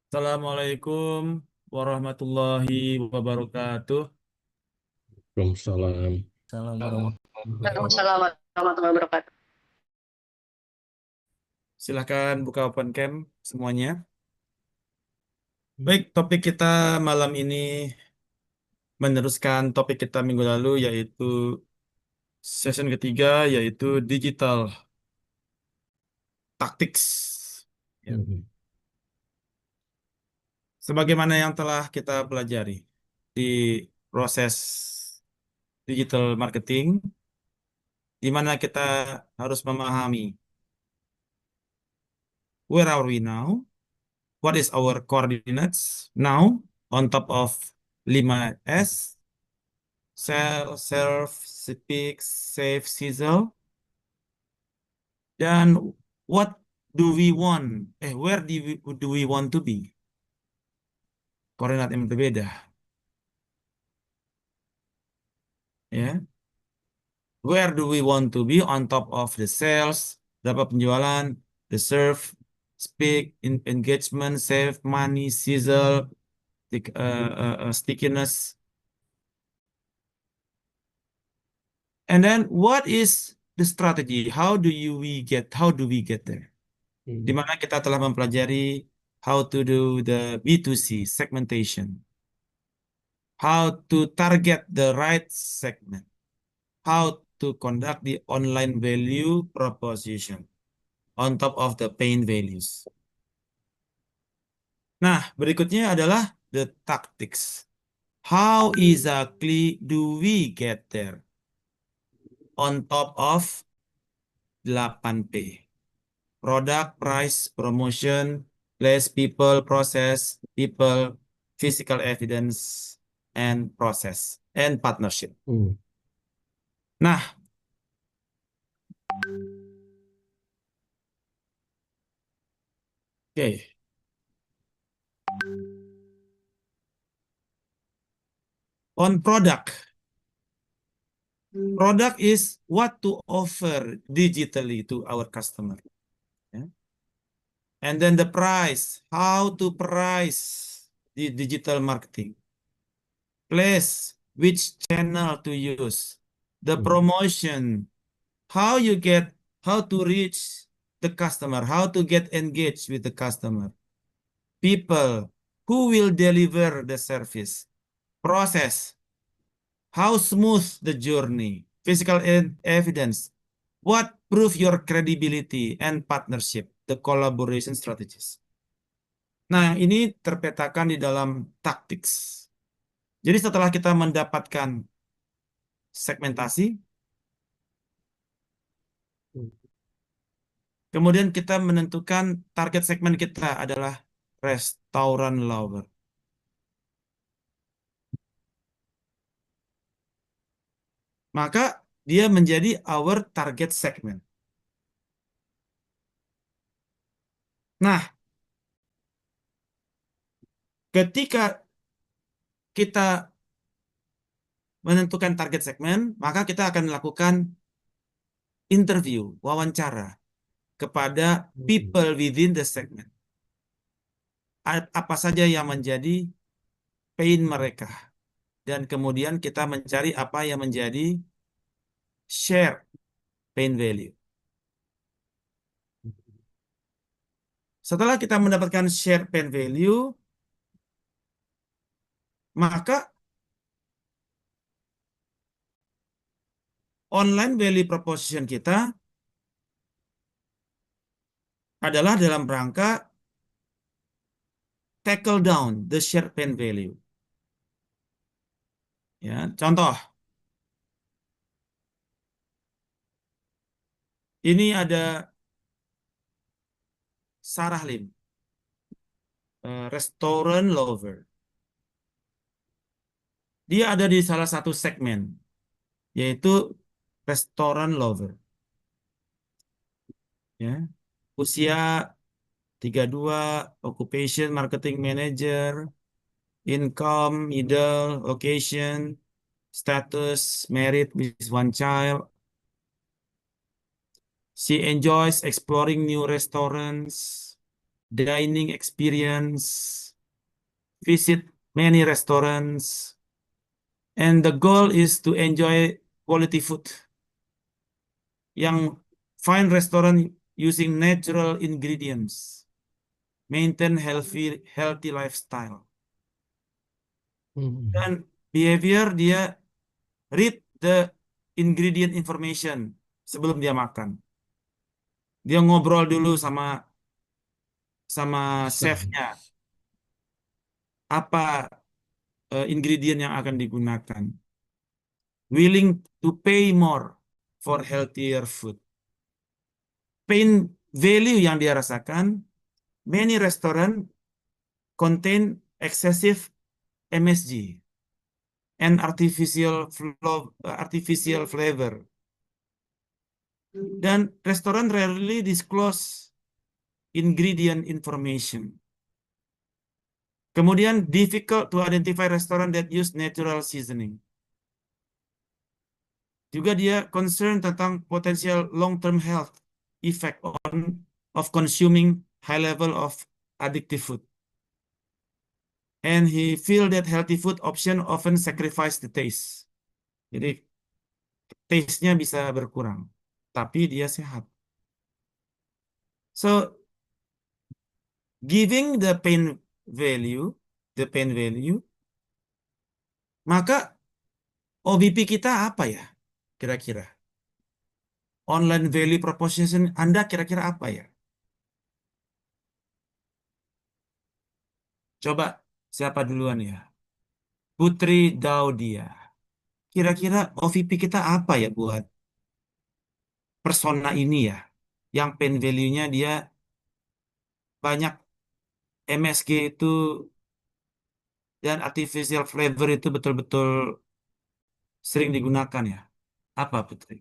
Assalamualaikum warahmatullahi wabarakatuh. Waalaikumsalam. Assalamualaikum warahmatullahi wabarakatuh. Waalaikumsalam warahmatullahi wabarakatuh. Silahkan buka open cam semuanya. Baik, topik kita malam ini meneruskan topik kita minggu lalu, yaitu session ketiga, yaitu digital tactics. Ya. Sebagaimana yang telah kita pelajari di proses digital marketing, di mana kita harus memahami where are we now, what is our coordinates now on top of 5S, sell, serve, speak, save, sizzle, dan what do we want? Where do we want to be? Koordinat yang berbeda. Ya, where do we want to be on top of the sales, berapa penjualan, the serve, speak, engagement, save, money, sizzle, stickiness. And then what is the strategy? How do we get there? Di mana kita telah mempelajari how to do the B2C segmentation, how to target the right segment, how to conduct the online value proposition on top of the pain values. Nah, berikutnya adalah the tactics. How exactly do we get there on top of 8P? Product, price, promotion, place, people, process, people, physical evidence, and process, and partnership. Nah, oke. On product. Product is what to offer digitally to our customer. Yeah. And then the price, how to price the digital marketing. Place, which channel to use. The promotion, how to reach the customer, how to get engaged with the customer. People, who will deliver the service. Process, how smooth the journey. Physical evidence, what prove your credibility, and partnership, the collaboration strategies. Nah, ini terpetakan di dalam tactics. Jadi setelah kita mendapatkan segmentasi, kemudian kita menentukan target segmen kita adalah restoran lover. Maka dia menjadi our target segment. Nah, ketika kita menentukan target segmen, maka kita akan melakukan interview, wawancara kepada people within the segment. Apa saja yang menjadi pain mereka. Dan kemudian kita mencari apa yang menjadi share pain value. Setelah kita mendapatkan share pain value, maka online value proposition kita adalah dalam rangka tackle down the share pain value. Ya, contoh. Ini ada Sarah Lim, restaurant lover. Dia ada di salah satu segmen, yaitu restaurant lover. Ya. Usia 32, occupation marketing manager, income, middle, location, status, married with one child. She enjoys exploring new restaurants. dining experience, visit many restaurants, and the goal is to enjoy quality food. Yang find restaurant using natural ingredients, maintain healthy lifestyle. Hmm. Dan behavior dia read the ingredient information sebelum dia makan. Dia ngobrol dulu sama sama chefnya apa ingredient yang akan digunakan. Willing to pay more for healthier food. Pain value yang dia rasakan, many restaurant contain excessive MSG and artificial flavor. Dan restoran rarely disclose ingredient information. Kemudian difficult to identify restaurant that use natural seasoning. Juga dia concern tentang potential long-term health effect of consuming high level of addictive food. And he feel that healthy food option often sacrifice the taste. Jadi taste-nya bisa berkurang, tapi dia sehat. So giving the pain value, maka OBP kita apa ya? Kira-kira online value proposition Anda kira-kira apa ya? Coba siapa duluan ya? Putri Daudia. Kira-kira OVP kita apa ya buat persona ini ya? Yang pain value-nya dia banyak MSG itu dan artificial flavor itu betul-betul sering digunakan ya. Apa Putri?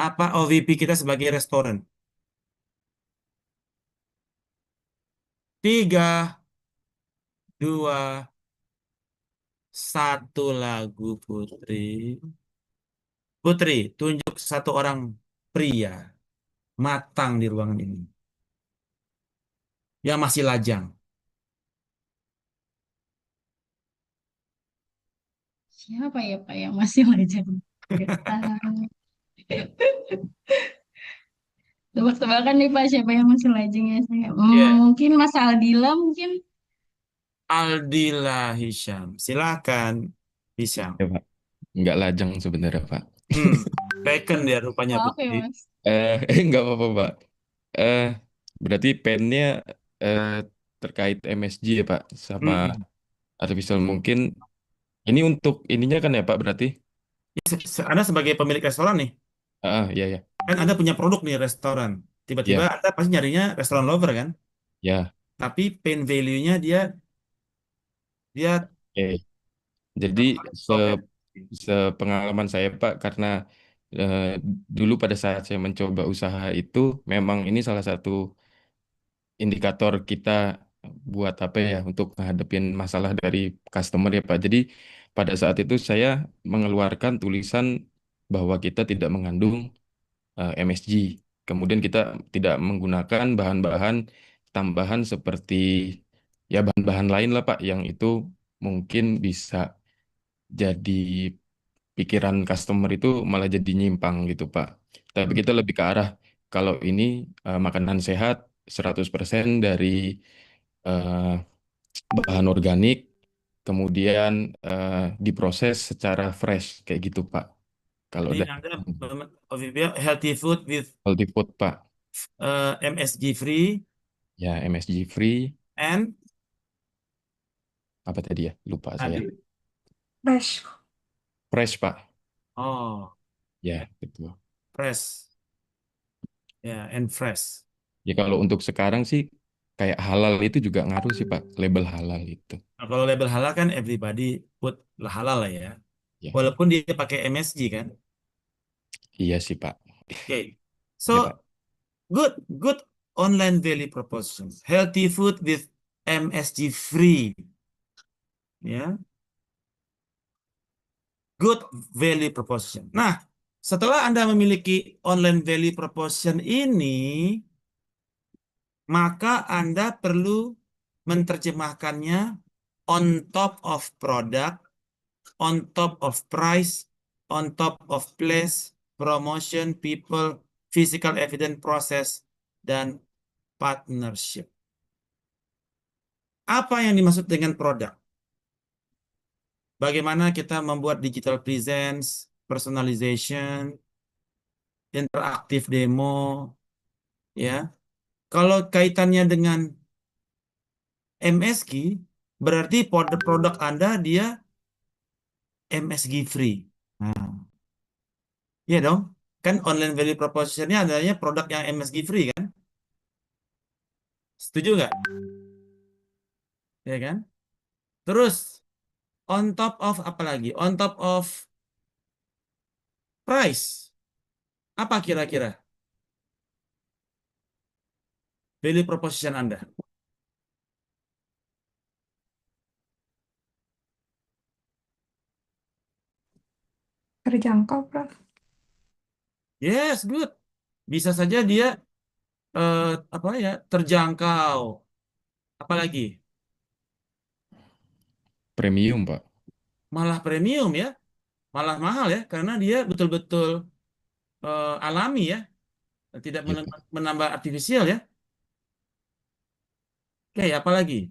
Apa OVP kita sebagai restoran? Tiga, dua, satu lagu Putri. Putri, tunjuk satu orang pria matang di ruangan ini yang masih lajang. Siapa ya Pak yang masih lajang? Ah, tebak-tebakan nih Pak, siapa yang masih lajang ya saya? Ya, Mungkin Mas Aldila mungkin. Aldila Hisham. Silakan, Hisham. Ya, Pak. Nggak lajang sebenarnya, Pak. Hmm, Taken dia rupanya Maaf ya Putri. Mas. Nggak apa-apa, Pak. Eh, Berarti pennya eh, terkait MSG ya, Pak, sama Hmm. artificial mungkin. Ini untuk ininya kan ya, Pak, berarti? Anda sebagai pemilik restoran nih, Iya, ya. kan Anda punya produk nih restoran. Tiba-tiba Ya, Anda pasti nyarinya restoran lover kan? ya. Tapi pain value-nya dia dia Oke. Jadi se Oke. sepengalaman saya, Pak, karena eh, dulu pada saat saya mencoba usaha itu, memang ini salah satu indikator kita buat apa ya untuk menghadapin masalah dari customer ya Pak. Jadi pada saat itu saya mengeluarkan tulisan bahwa kita tidak mengandung MSG. Kemudian kita tidak menggunakan bahan-bahan tambahan seperti ya bahan-bahan lain lah Pak yang itu mungkin bisa jadi pikiran customer itu malah jadi nyimpang gitu Pak. Tapi kita lebih ke arah kalau ini makanan sehat 100% dari eh, bahan organik, kemudian diproses secara fresh kayak gitu Pak. Kalau Jadi dari Anda healthy food with healthy food Pak, MSG free ya MSG free and apa tadi ya? Lupa saya. tadi. Fresh. Fresh Pak, Oh, ya betul. fresh. Ya, and fresh. Ya kalau untuk sekarang sih kayak halal itu juga ngaruh sih Pak, label halal itu. Nah, kalau label halal kan everybody put halal lah ya. Ya, Walaupun dia pakai MSG kan. iya sih Pak. Oke. Ya So Pak. good online value proposition. Healthy food with MSG free. Ya, good value proposition. Nah, Setelah Anda memiliki online value proposition ini, maka Anda perlu menerjemahkannya on top of product, on top of price, on top of place, promotion, people, physical evidence process, dan partnership. Apa yang dimaksud dengan produk? Bagaimana kita membuat digital presence, personalization, interaktif demo, ya. Kalau kaitannya dengan MSG, berarti produk Anda dia MSG free. Nah, iya dong. Kan online value proposition-nya adanya produk yang MSG free kan? Setuju nggak? Ya kan? Terus, on top of apa lagi? On top of price. Apa kira-kira value proposition Anda? Terjangkau, Prof. Yes, good. Bisa saja dia eh, apa ya terjangkau. Apalagi Premium, Pak. malah premium ya, malah mahal ya, karena dia betul-betul alami ya, tidak Ya, Pak. menambah artifisial ya. Oke, apalagi.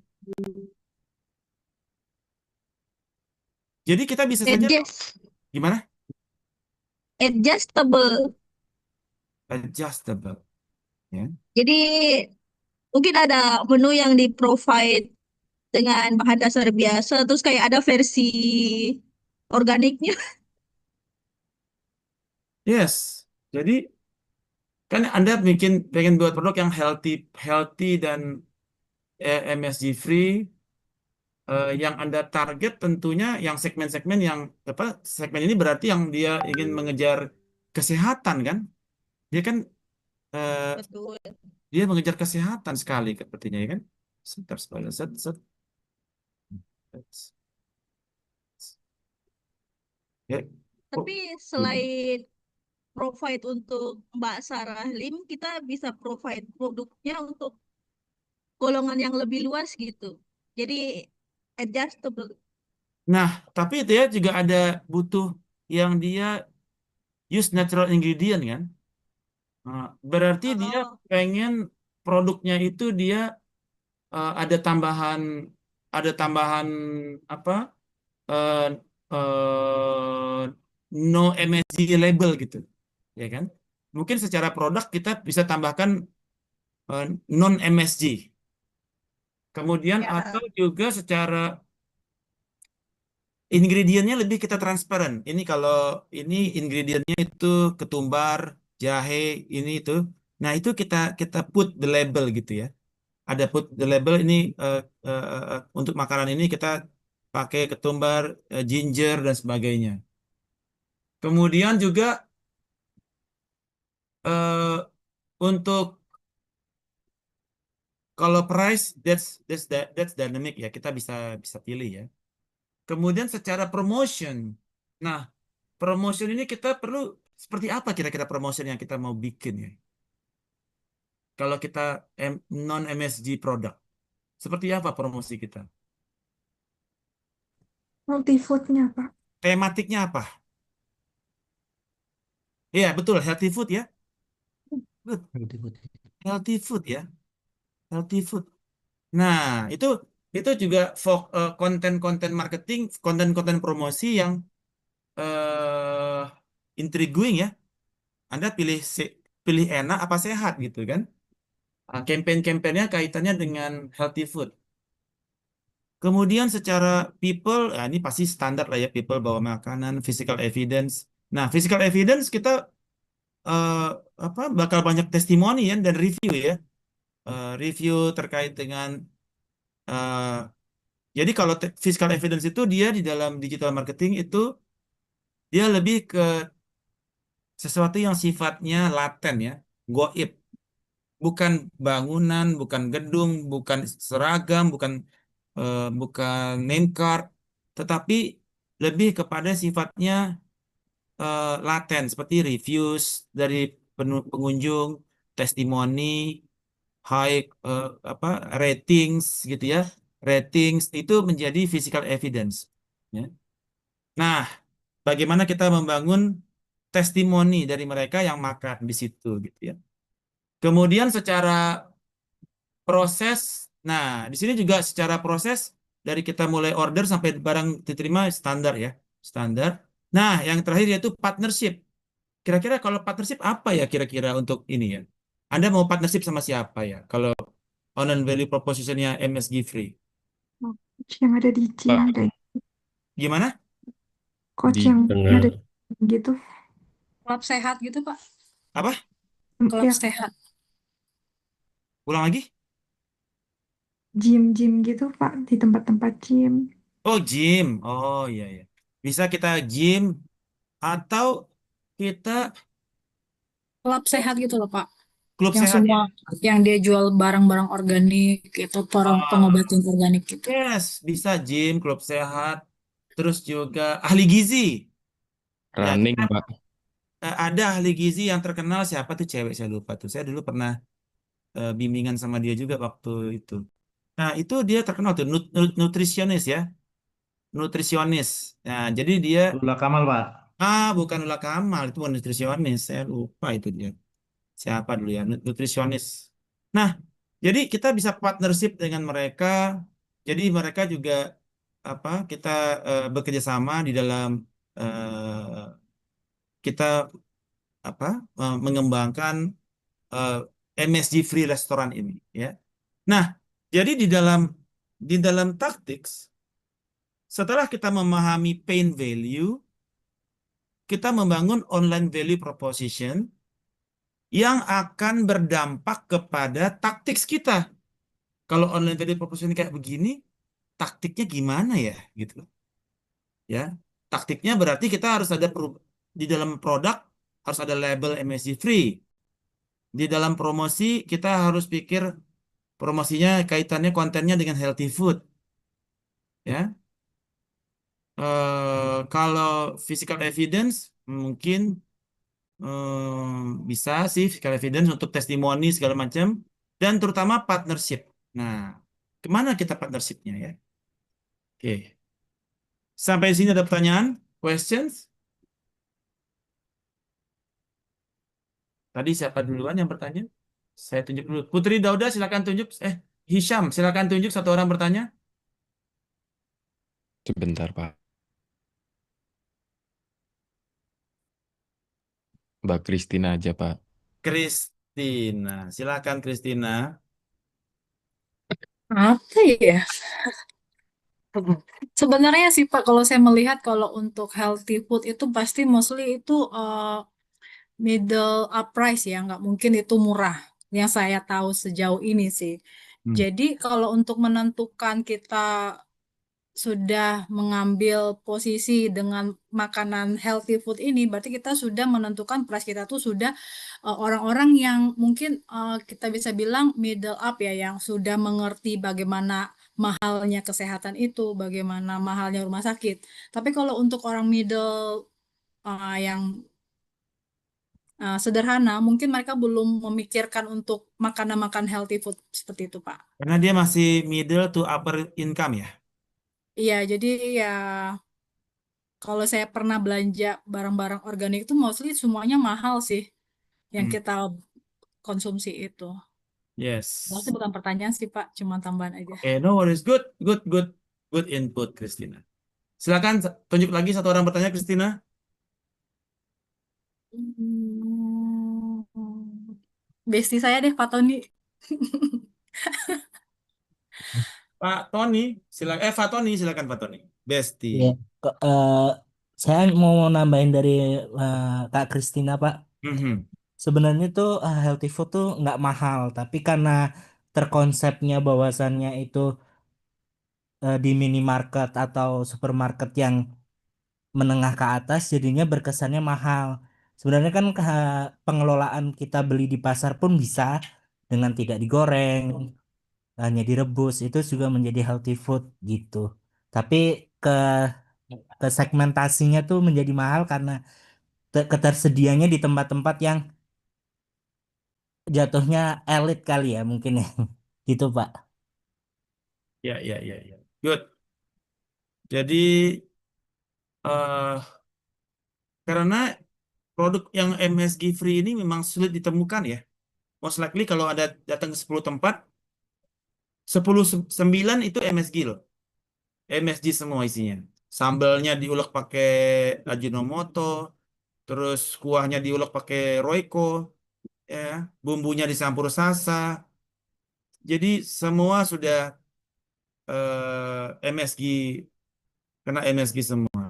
Jadi kita bisa saja gimana? Adjustable. Adjustable. Ya. Jadi mungkin ada menu yang di-provide dengan bahan dasar biasa, terus kayak ada versi organiknya. Yes. Jadi kan Anda pengen buat produk yang healthy, healthy dan MSG free. Yang Anda target tentunya yang segmen-segmen yang apa? Segmen ini berarti yang dia ingin mengejar kesehatan kan? Dia kan eh, Betul. dia mengejar kesehatan sekali sepertinya ya kan? Sebentar, sebentar, set, set. Ya. Oh, Tapi selain provide untuk Mbak Sarah Lim, kita bisa provide produknya untuk golongan yang lebih luas gitu. Jadi adjustable. Nah, tapi itu ya juga ada butuh yang dia use natural ingredient kan? Nah, berarti dia Oh, pengen produknya itu dia ada tambahan apa? eh, eh, no MSG label gitu, ya kan? Mungkin secara produk kita bisa tambahkan non MSG. Kemudian atau ya. juga secara ingredientnya lebih kita transparan. Ini kalau ini ingredientnya itu ketumbar, jahe, ini itu. Nah, itu kita put the label gitu ya. Ada put the label ini untuk makanan ini kita pakai ketumbar, ginger dan sebagainya. Kemudian juga eh, untuk kalau price that's dynamic ya, kita bisa bisa pilih ya. Kemudian secara promotion. Nah, promotion ini kita perlu seperti apa kira-kira promotion yang kita mau bikin ya? Kalau kita non MSG produk, seperti apa promosi kita? Multifoodnya, Pak. Tematiknya apa? Iya, betul, healthy food ya. Good. Healthy food ya, healthy food. Nah, itu juga konten-konten marketing, konten-konten promosi yang eh intriguing ya. Anda pilih enak apa sehat gitu kan? Campaign-campaignnya kaitannya dengan healthy food. Kemudian secara people, ini pasti standar lah ya, people bawa makanan, physical evidence. Nah, physical evidence kita eh, bakal banyak testimoni ya dan review ya. Review terkait dengan eh, jadi kalau physical evidence itu dia di dalam digital marketing itu dia lebih ke sesuatu yang sifatnya laten ya, goib, bukan bangunan, bukan gedung, bukan seragam, bukan name card, tetapi lebih kepada sifatnya laten seperti reviews dari pengunjung, testimoni, high apa ratings gitu ya. Ratings itu menjadi physical evidence. Ya. Nah, bagaimana kita membangun testimoni dari mereka yang makan di situ gitu ya. Kemudian secara proses, nah di sini juga secara proses dari kita mulai order sampai barang diterima standar ya, standar. Nah, yang terakhir yaitu partnership. Kira-kira kalau partnership apa ya kira-kira untuk ini ya? Anda mau partnership sama siapa ya? Kalau online value propositionnya MSG Free. Coach yang ada di gym Pak, kayak Gimana? coach di yang tengah ada di gym gitu. Klub sehat gitu, Pak. Apa? Klub Ya, sehat. Ulang lagi? gym-gym gitu, Pak, di tempat-tempat gym. Oh, gym. Oh, iya ya. Bisa kita gym atau kita Klub sehat gitu loh, Pak. klub Yang sehat ya. semua, yang dia jual barang-barang organik gitu, Ah, pengobatan organik gitu. yes, bisa gym, klub sehat. Terus juga ahli gizi. Ya, running, kita Pak. ada ahli gizi yang terkenal siapa tuh cewek saya lupa tuh. Saya dulu pernah bimbingan sama dia juga waktu itu. Nah, itu dia terkenal tuh nutrisionis ya, nutrisionis. Nah, jadi dia Lula Kamal, Pak. bukan Ula Kamal, itu bukan nutrisionis. Saya lupa itu dia. Siapa dulu ya, nutrisionis. Nah, jadi kita bisa partnership dengan mereka. Jadi mereka juga apa? Kita bekerja sama di dalam kita apa? Mengembangkan eh, MSG Free Restoran ini, ya. Nah, jadi di dalam tactics, setelah kita memahami pain value, kita membangun online value proposition yang akan berdampak kepada taktiks kita. Kalau online value proposition kayak begini, taktiknya gimana ya, gitu loh. Ya, taktiknya berarti kita harus ada di dalam produk harus ada label MSG free. Di dalam promosi kita harus pikir promosinya kaitannya kontennya dengan healthy food, ya. Kalau physical evidence mungkin bisa sih physical evidence untuk testimoni segala macam dan terutama partnership. Nah, kemana kita partnershipnya ya? Oke, sampai sini ada pertanyaan, questions? Tadi siapa duluan yang bertanya? Saya tunjuk dulu. Putri Dauda silakan tunjuk. Hisham silakan tunjuk satu orang bertanya. Sebentar, Pak. Mbak Kristina aja, Pak. Kristina, silakan Kristina. Apa ya? Sebenarnya sih Pak, kalau saya melihat kalau untuk healthy food itu pasti mostly itu middle up price ya, nggak mungkin itu murah. Yang saya tahu sejauh ini sih. Hmm. Jadi kalau untuk menentukan kita sudah mengambil posisi dengan makanan healthy food ini, berarti kita sudah menentukan price kita tuh sudah orang-orang yang mungkin kita bisa bilang middle up ya, yang sudah mengerti bagaimana mahalnya kesehatan itu, bagaimana mahalnya rumah sakit. Tapi kalau untuk orang middle yang sederhana, mungkin mereka belum memikirkan untuk makanan-makan healthy food seperti itu, Pak. Karena dia masih middle to upper income ya. Iya, jadi ya kalau saya pernah belanja barang-barang organik itu mostly semuanya mahal sih yang Hmm. kita konsumsi itu. Itu Yes. bukan pertanyaan sih, Pak, cuma tambahan aja. Oke, no worries. Good, good, good, good input, Christina. Silakan tunjuk lagi satu orang bertanya, Christina. Hmm, Bestie saya deh, Pak Tony. Pak Tony, silakan. Pak Tony, silakan Pak Tony. Besti. Ya, saya mau nambahin dari Kak Kristina, Pak. Mhm. Sebenarnya tuh healthy food tuh nggak mahal, tapi karena terkonsepnya bahwasannya itu di minimarket atau supermarket yang menengah ke atas, jadinya berkesannya mahal. Sebenarnya kan pengelolaan kita beli di pasar pun bisa dengan tidak digoreng, hanya direbus, itu juga menjadi healthy food gitu. Tapi ke segmentasinya tuh menjadi mahal karena ketersediaannya di tempat-tempat yang jatuhnya elit kali ya mungkin ya. Gitu, Pak. Ya, ya, ya, ya. Good. Jadi eh karena produk yang MSG free ini memang sulit ditemukan ya. Most likely kalau ada datang ke 10 tempat, 9 itu MSG loh. MSG semua isinya. Sambalnya diulek pakai Ajinomoto, terus kuahnya diulek pakai Royco, ya, bumbunya dicampur Sasa. Jadi semua sudah MSG, kena MSG semua.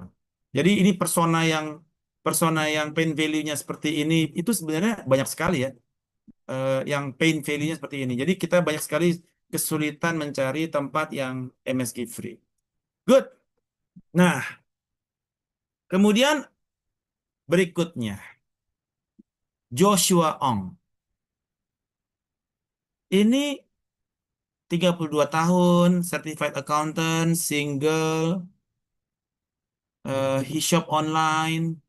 Jadi ini persona yang pain value-nya seperti ini itu sebenarnya banyak sekali ya. Yang pain value-nya seperti ini. Jadi kita banyak sekali kesulitan mencari tempat yang MSG free. Good. Nah, kemudian berikutnya Joshua Ong. Ini 32 tahun, certified accountant, single, he shop online.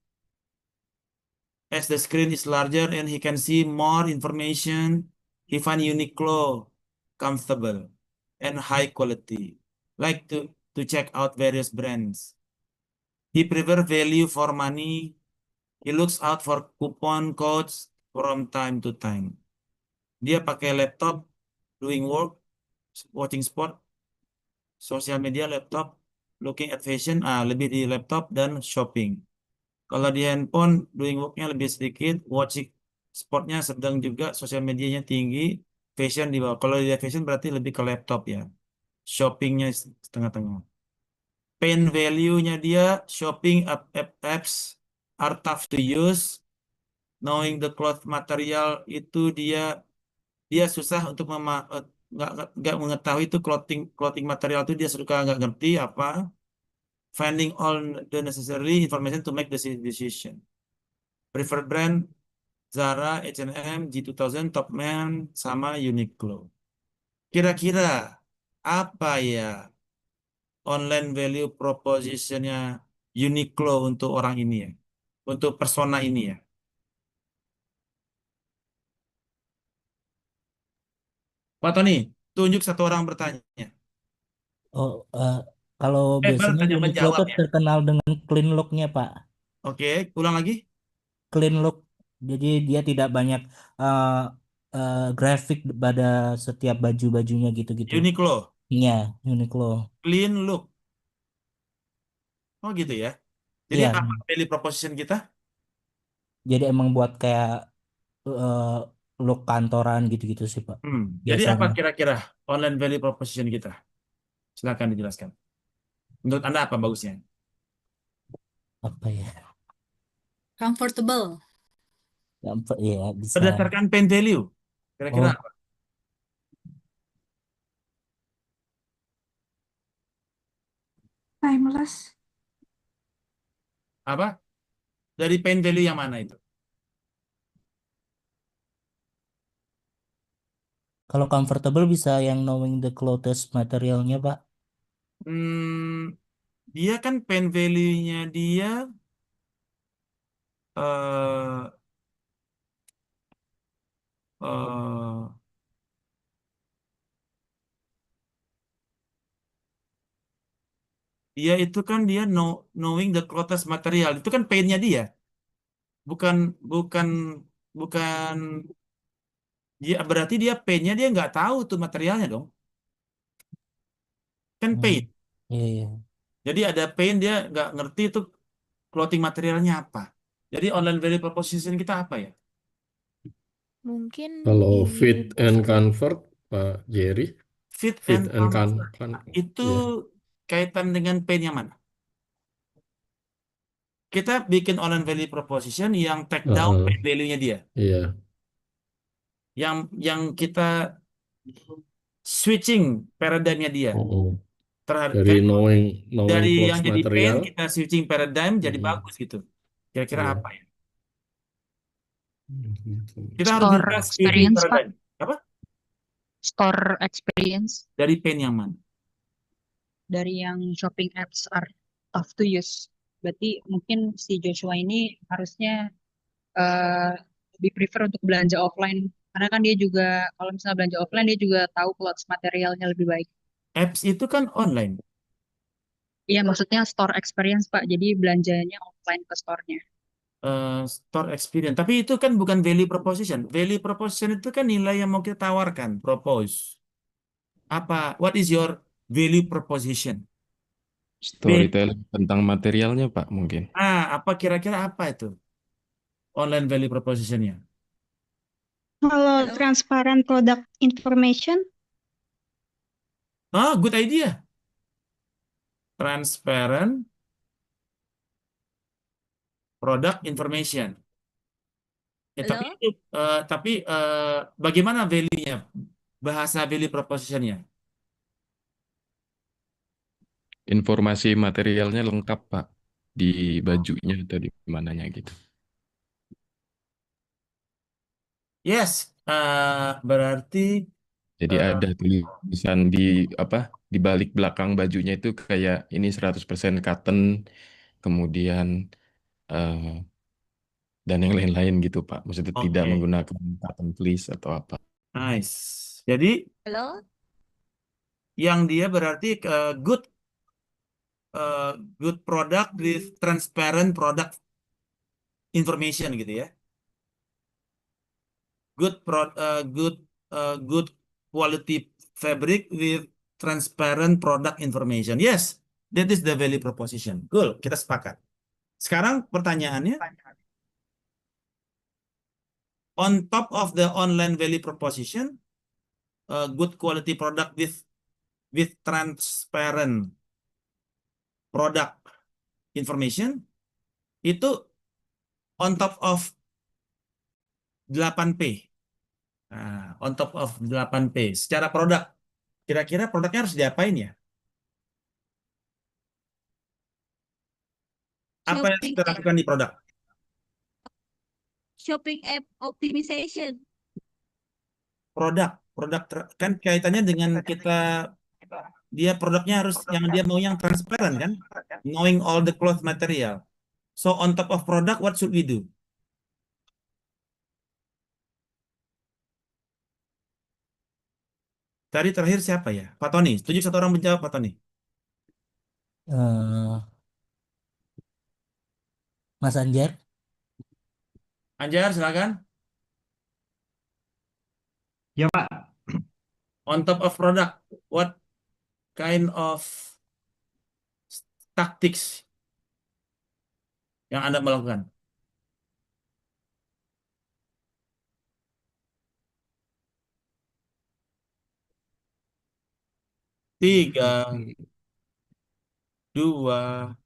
As the screen is larger and he can see more information, he find Uniqlo comfortable and high quality. Like to check out various brands. He prefer value for money. He looks out for coupon codes from time to time. Dia pakai laptop, doing work, watching sport, social media, laptop, looking at fashion, lebih di laptop dan shopping. Kalau di handphone, doing worknya lebih sedikit, watching sportnya sedang juga, sosial medianya tinggi, fashion di bawah. Kalau dia fashion berarti lebih ke laptop ya. Shoppingnya setengah-tengah. Pain value-nya dia, shopping apps are tough to use. Knowing the cloth material itu dia susah untuk nggak mengetahui itu clothing material itu dia suka nggak ngerti apa. Finding all the necessary information to make the decision. Preferred brand Zara, H&M, G2000, Topman, sama Uniqlo. Kira-kira apa ya online value propositionnya Uniqlo untuk orang ini ya? Untuk persona ini ya? Pak Tony, tunjuk satu orang bertanya. Oh, kalau biasanya Bertanya Uniqlo menjawab tuh ya. terkenal dengan clean look-nya, Pak. Oke, ulang lagi. Clean look. Jadi dia tidak banyak eh, grafik pada setiap baju-bajunya gitu-gitu. Uniqlo, Iya, Uniqlo. clean look. Oh gitu ya. Jadi Iya, apa value proposition kita? jadi emang buat kayak eh, look kantoran gitu-gitu sih, Pak. Jadi apa Biasanya. kira-kira online value proposition kita? Silakan dijelaskan. Menurut Anda apa bagusnya? Apa ya? Comfortable. Iya, bisa. Berdasarkan pain value. Kira-kira Oh, apa? Timeless. Apa? Dari pain value yang mana itu? kalau comfortable bisa yang knowing the clothes materialnya, Pak. Hmm, dia kan pain value-nya dia eh eh, dia itu kan dia knowing the clothes material. Itu kan pain-nya dia. Bukan bukan bukan dia berarti dia pain-nya dia nggak tahu tuh materialnya dong. Kan Hmm, pain. iya, iya. Jadi ada pain dia nggak ngerti itu clothing materialnya apa. Jadi online value proposition kita apa ya? Mungkin Kalau di fit and deskripsi. comfort, Pak Jerry, Fit fit and and comfort. comfort, Itu ya. kaitan dengan pain yang mana? Kita bikin online value proposition yang take down Heeh, pain value-nya dia. iya, Yang kita switching paradigm-nya dia. heeh. Terhadap Dari knowing dari yang clothes jadi pain material, kita switching paradigm jadi heeh, bagus gitu. Kira-kira iya. apa ya? Gitu. Kita harus Store bisa switching experience, Pak. paradigm. Apa? Store experience Dari pain yang mana? dari yang shopping apps are tough to use. Berarti mungkin si Joshua ini harusnya eh, lebih prefer untuk belanja offline. Karena kan dia juga, kalau misalnya belanja offline, dia juga tahu clothes materialnya lebih baik. Apps itu kan online. Iya, maksudnya store experience, Pak. Jadi belanjanya offline ke store-nya. Store experience. Tapi itu kan bukan value proposition. Value proposition itu kan nilai yang mau kita tawarkan, propose. Apa? What is your value proposition? Storytelling tentang materialnya, Pak, mungkin. Apa kira-kira apa itu online value propositionnya? Kalau Halo. transparent product information, Good idea. Transparent product information. Tapi Halo. itu, bagaimana value-nya? Bahasa value proposition-nya. Informasi materialnya lengkap, Pak, di bajunya atau di mananya gitu. Yes, berarti Jadi eh, ada tulisan di apa di balik belakang bajunya itu kayak ini 100% cotton, kemudian eh, dan yang lain-lain gitu, Pak. Maksudnya tidak oke, menggunakan cotton fleece atau apa. nice. Jadi Halo. yang dia berarti good good product with transparent product information gitu ya. Good quality fabric with transparent product information. Yes, that is the value proposition. Cool, kita sepakat. Sekarang pertanyaannya, on top of the online value proposition, good quality product with transparent product information itu on top of 8P. On top of 8P. Secara produk, kira-kira produknya harus diapain ya? Apa yang Shopping kita app. lakukan di produk? Shopping app optimization. Produk kan kaitannya dengan dia produknya harus yang dia mau yang transparan kan, knowing all the cloth material. So on top of product, what should we do? Tadi terakhir siapa ya? Pak Tony. Setuju satu orang menjawab, Pak Tony. Eh, Mas Anjar, Anjar, silakan. Ya, Pak. On top of product, what kind of tactics yang Anda melakukan? Tiga, dua,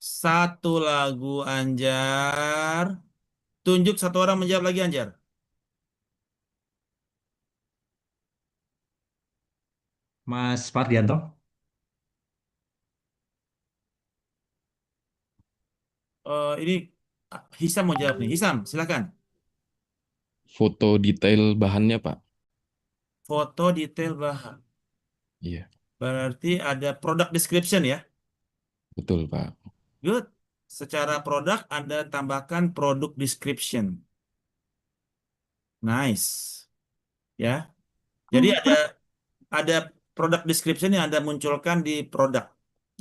satu lagu Anjar. Tunjuk satu orang menjawab lagi Anjar. Mas Fardianto. Ini Hisam mau jawab nih. Hisam, silakan. Foto detail bahannya, Pak. Foto detail bahan. Iya, Berarti ada product description ya. betul, Pak. Good. Secara produk Anda tambahkan product description. Nice. Ya. Jadi ada product description yang Anda munculkan di produk.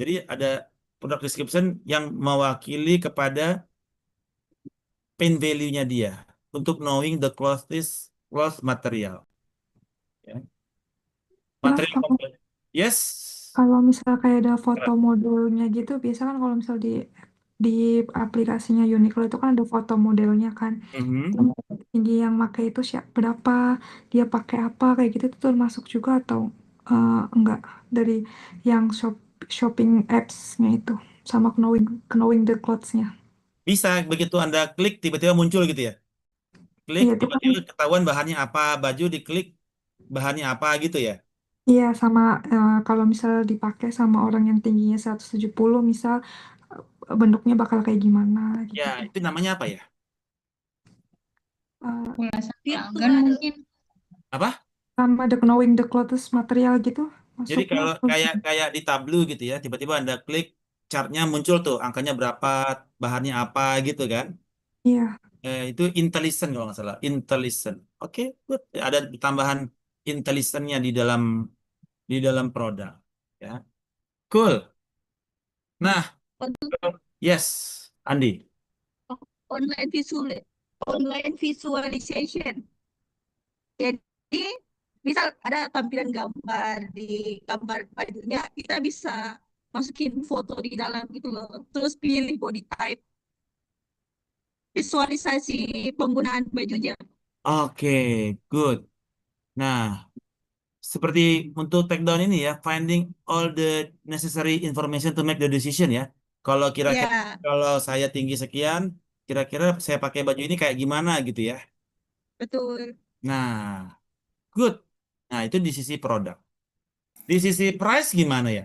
Jadi ada product description yang mewakili kepada pain value-nya dia untuk knowing the cloth material. Ya. Mas, Material yes. kalau misal kayak ada foto modelnya gitu, biasa kan kalau misal di aplikasinya Uniqlo itu kan ada foto modelnya kan. Mhm. Tinggi yang pakai itu berapa, dia pakai apa kayak gitu itu termasuk juga atau enggak dari yang shopping apps-nya itu sama knowing the clothes-nya. Bisa begitu Anda klik tiba-tiba muncul gitu ya. Klik Iya itu kan tiba-tiba ketahuan bahannya apa, baju diklik bahannya apa gitu ya. iya sama kalau misal dipakai sama orang yang tingginya 170 misal bentuknya bakal kayak gimana gitu. Ya, itu namanya apa ya? Eh, Ulasan pelanggan Virtual. mungkin. Apa? sama the knowing the clothes material gitu Jadi masuknya kalau atau kayak di Tableau gitu ya, tiba-tiba Anda klik chartnya muncul tuh, angkanya berapa, bahannya apa gitu kan. Iya. Itu IntelliSense kalau nggak salah, IntelliSense. Oke, good. Ada tambahan IntelliSense-nya di dalam produk. Ya, cool. Nah, yes, Andi. Online online visualization. Jadi misal ada tampilan gambar di gambar bajunya, kita bisa masukin foto di dalam gitu loh. Terus pilih body type, visualisasi penggunaan bajunya. Oke, good. Nah, seperti untuk take down ini ya, finding all the necessary information to make the decision ya. Kalau kira-kira Ya, kalau saya tinggi sekian, kira-kira saya pakai baju ini kayak gimana gitu ya. betul. Nah, good. Nah, itu di sisi produk. Di sisi price gimana ya?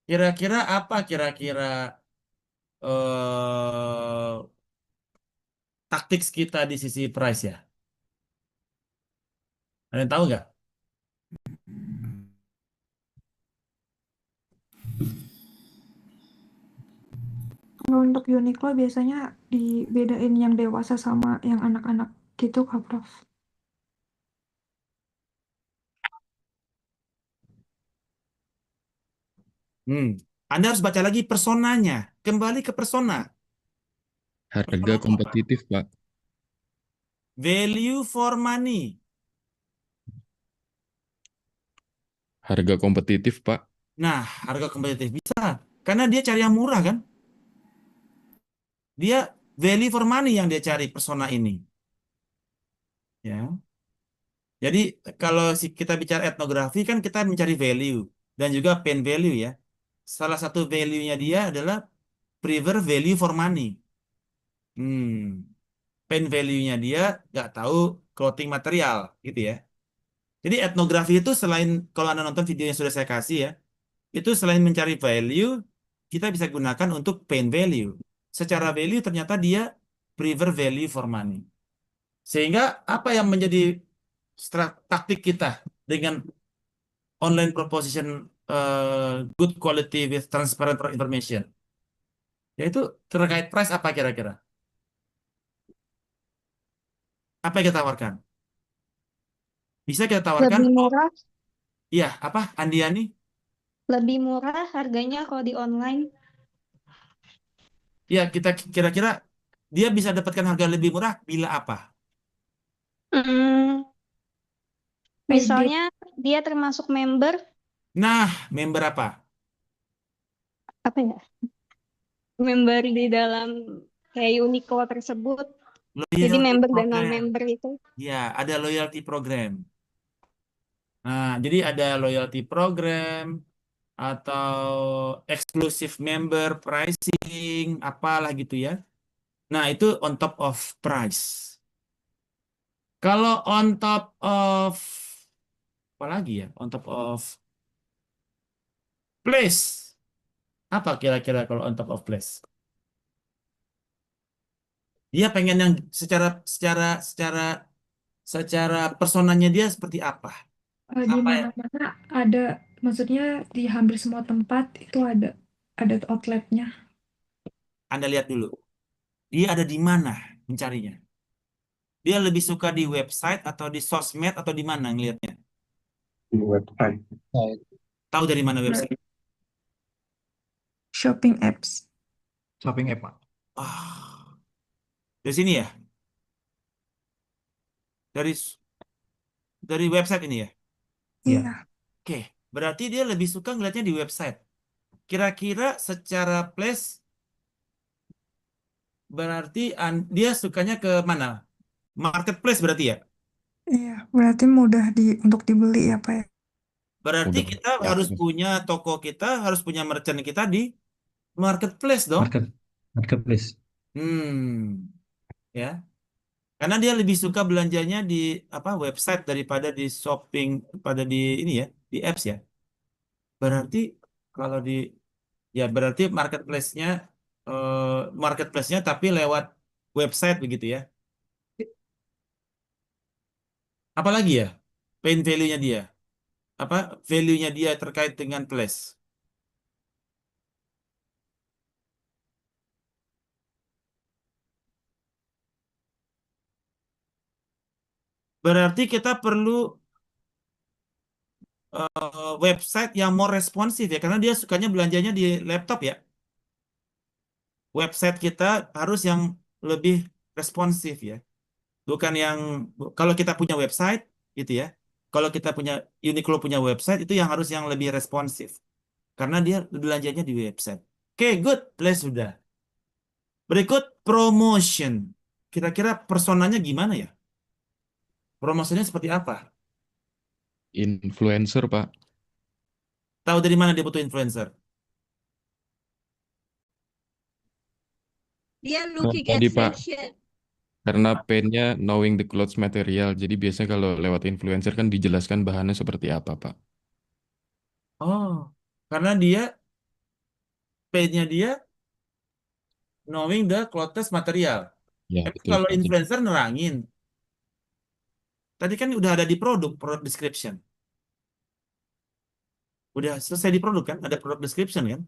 Kira-kira apa kira-kira eh taktik kita di sisi price ya? Ada yang tahu nggak? Kalau untuk Uniqlo biasanya dibedain yang dewasa sama yang anak-anak gitu, Kak Prof. Anda harus baca lagi personanya. Kembali ke persona. Harga kompetitif, Pak. Value for money. Harga kompetitif, Pak. Nah, harga kompetitif bisa. Karena dia cari yang murah kan? Dia value for money yang dia cari persona ini. Ya. Jadi kalau kita bicara etnografi kan kita mencari value dan juga pain value ya. Salah satu value-nya dia adalah prefer value for money. Pain value-nya dia nggak tahu clothing material gitu ya. Jadi etnografi itu selain kalau Anda nonton video yang sudah saya kasih ya, itu selain mencari value, kita bisa gunakan untuk pain value. Secara value ternyata dia prefer value for money. Sehingga apa yang menjadi taktik kita dengan online proposition good quality with transparent information? Yaitu terkait price apa kira-kira? Apa yang kita tawarkan? Bisa kita tawarkan, Lebih murah, iya apa Andiani? lebih murah harganya kalau di online. Ya kita kira-kira dia bisa dapatkan harga lebih murah bila apa? Hmm, Edit. misalnya dia termasuk member, Nah, member apa? apa ya? Member di dalam kayak Uniqlo tersebut. Jadi Loyalty member dan program. non-member itu. Ya, ada loyalty program. Nah, jadi ada loyalty program atau exclusive member pricing, apalah gitu ya. Nah, itu on top of price. Kalau on top of apa lagi ya? On top of place. Apa kira-kira kalau on top of place? Dia pengen yang secara personanya dia seperti apa? Di Apa ya? mana-mana ada, maksudnya di hampir semua tempat itu ada outletnya. Anda lihat dulu. Dia ada di mana mencarinya? Dia lebih suka di website atau di sosmed atau di mana ngelihatnya? Di website. Tahu dari mana website? Shopping apps. Shopping app, Pak. Ah, dari sini ya? Dari website ini ya? Iya. Iya. Oke, berarti dia lebih suka ngelihatnya di website. Kira-kira secara place berarti dia sukanya ke mana? Marketplace berarti ya? Iya, berarti mudah untuk dibeli ya, Pak ya. Berarti Udah. kita harus punya toko kita, harus punya merchant kita di marketplace dong. Marketplace. Ya. Karena dia lebih suka belanjanya di website daripada di shopping pada di ini ya, di apps ya. Berarti kalau berarti marketplace-nya tapi lewat website begitu ya. Apalagi ya? Pain value-nya dia. apa value-nya dia terkait dengan place. Berarti kita perlu website yang more responsif ya, karena dia sukanya belanjanya di laptop ya. Website kita harus yang lebih responsif ya. Bukan yang kalau kita punya website gitu ya. Kalau kita punya Uniqlo punya website itu yang harus yang lebih responsif. Karena dia belanjanya di website. Oke, good. Place sudah. Berikut promotion. Kira-kira personanya gimana ya? Promosinya seperti apa? Influencer, Pak. Tahu dari mana dia butuh influencer? Dia looking Tadi, at Pak, fashion. karena painnya knowing the clothes material. Jadi biasanya kalau lewat influencer kan dijelaskan bahannya seperti apa, Pak. Oh, karena dia page-nya dia knowing the clothes material. Ya, Tapi betul, kalau Pak. influencer nerangin, tadi kan udah ada di product description. Udah selesai di produk kan, ada product description kan.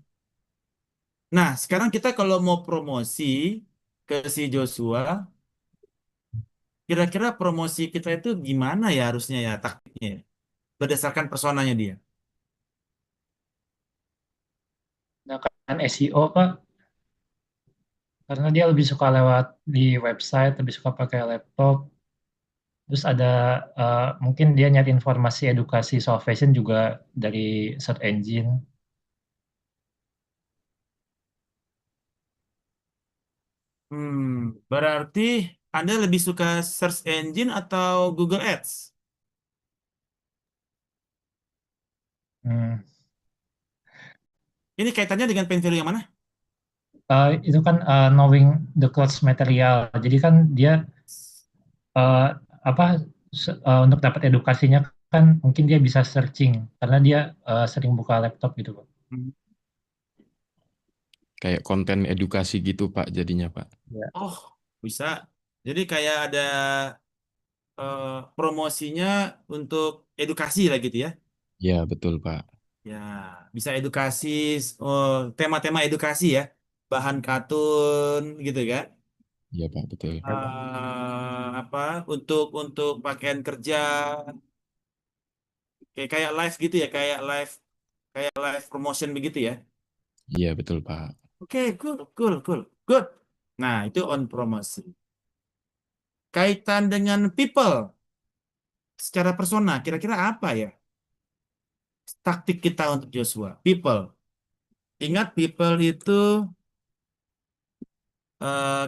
Nah, sekarang kita kalau mau promosi ke si Joshua, kira-kira promosi kita itu gimana ya harusnya ya taktiknya ya? Berdasarkan personanya dia. Gunakan SEO, Pak, karena dia lebih suka lewat di website, lebih suka pakai laptop. Terus ada mungkin dia nyari informasi edukasi soal fashion juga dari search engine. Berarti Anda lebih suka search engine atau Google Ads? Hmm. Ini kaitannya dengan pen value yang mana? Itu kan knowing the clothes material. Jadi kan dia eh, apa untuk dapat edukasinya kan mungkin dia bisa searching karena dia sering buka laptop gitu, Pak. Hmm. Kayak konten edukasi gitu, Pak, jadinya, Pak. Ya. Oh, bisa. Jadi kayak ada promosinya untuk edukasi lah gitu ya. Ya, betul, Pak. Ya, bisa edukasi, oh, tema-tema edukasi ya. Bahan katun gitu kan. Ya, Pak, betul. Apa untuk pakaian kerja kayak live gitu ya, kayak live promotion begitu ya. Iya, betul, Pak. Oke, cool, cool, cool, good. Nah, itu on promosi. Kaitan dengan people secara persona, kira-kira apa ya taktik kita untuk Joshua? People. Ingat people itu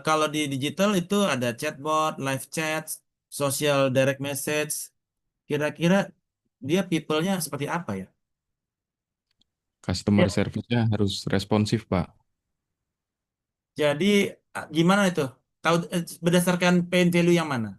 kalau di digital itu ada chatbot, live chat, social direct message. Kira-kira dia people-nya seperti apa ya? Customer Ya, service-nya harus responsif, Pak. jadi gimana itu? Tahu berdasarkan pain value yang mana?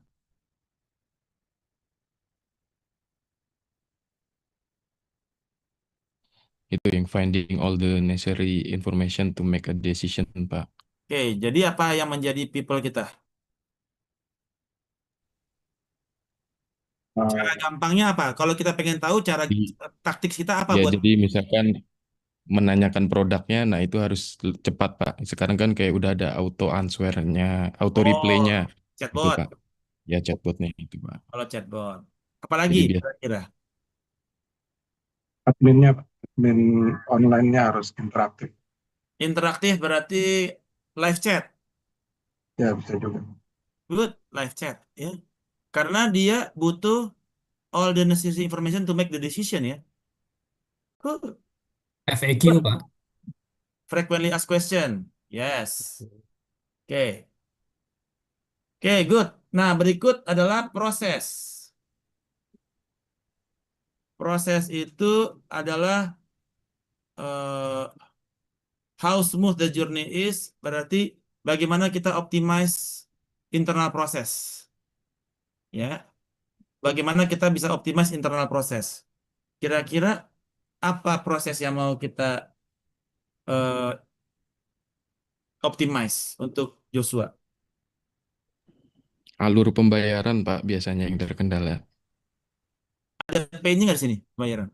Itu yang finding all the necessary information to make a decision, Pak. Oke, jadi apa yang menjadi people kita? Cara gampangnya apa? Kalau kita pengen tahu cara Di- taktik kita apa Ya, buat jadi misalkan menanyakan produknya, nah itu harus cepat, Pak. Sekarang kan kayak udah ada auto answer-nya, auto reply-nya, oh itu, chatbot? Pak. Ya, chatbotnya itu, Pak. Kalau chatbot. Apalagi Jadi biar kira-kira? Adminnya, admin online-nya harus interaktif. Interaktif berarti live chat. Ya, bisa juga. Good, live chat ya. Karena dia butuh all the necessary information to make the decision ya. Good. FAQ, Pak. Frequently asked question. Yes. Oke. Oke, good. Nah, berikut adalah proses. Proses itu adalah eh, how smooth the journey is, berarti bagaimana kita optimize internal proses. Ya. Bagaimana kita bisa optimize internal proses. Kira-kira apa proses yang mau kita eh, optimize untuk Joshua? alur pembayaran, Pak, biasanya yang terkendala. Ada pay-nya nggak di sini pembayaran?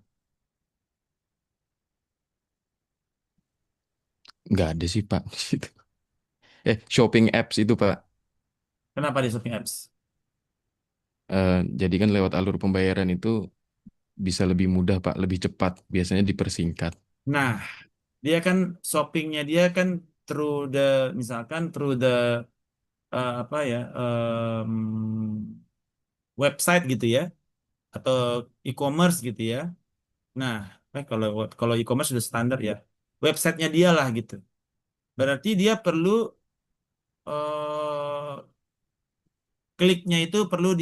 Nggak ada sih Pak di situ. Shopping apps itu Pak. Kenapa di shopping apps? Jadi kan lewat alur pembayaran itu bisa lebih mudah Pak, lebih cepat. Biasanya dipersingkat. Nah, dia kan shoppingnya dia kan through the misalkan through the apa ya website gitu ya atau e-commerce gitu ya. Nah, kalau kalau e-commerce sudah standar ya, websitenya dia lah gitu. Berarti dia perlu eh, kliknya itu perlu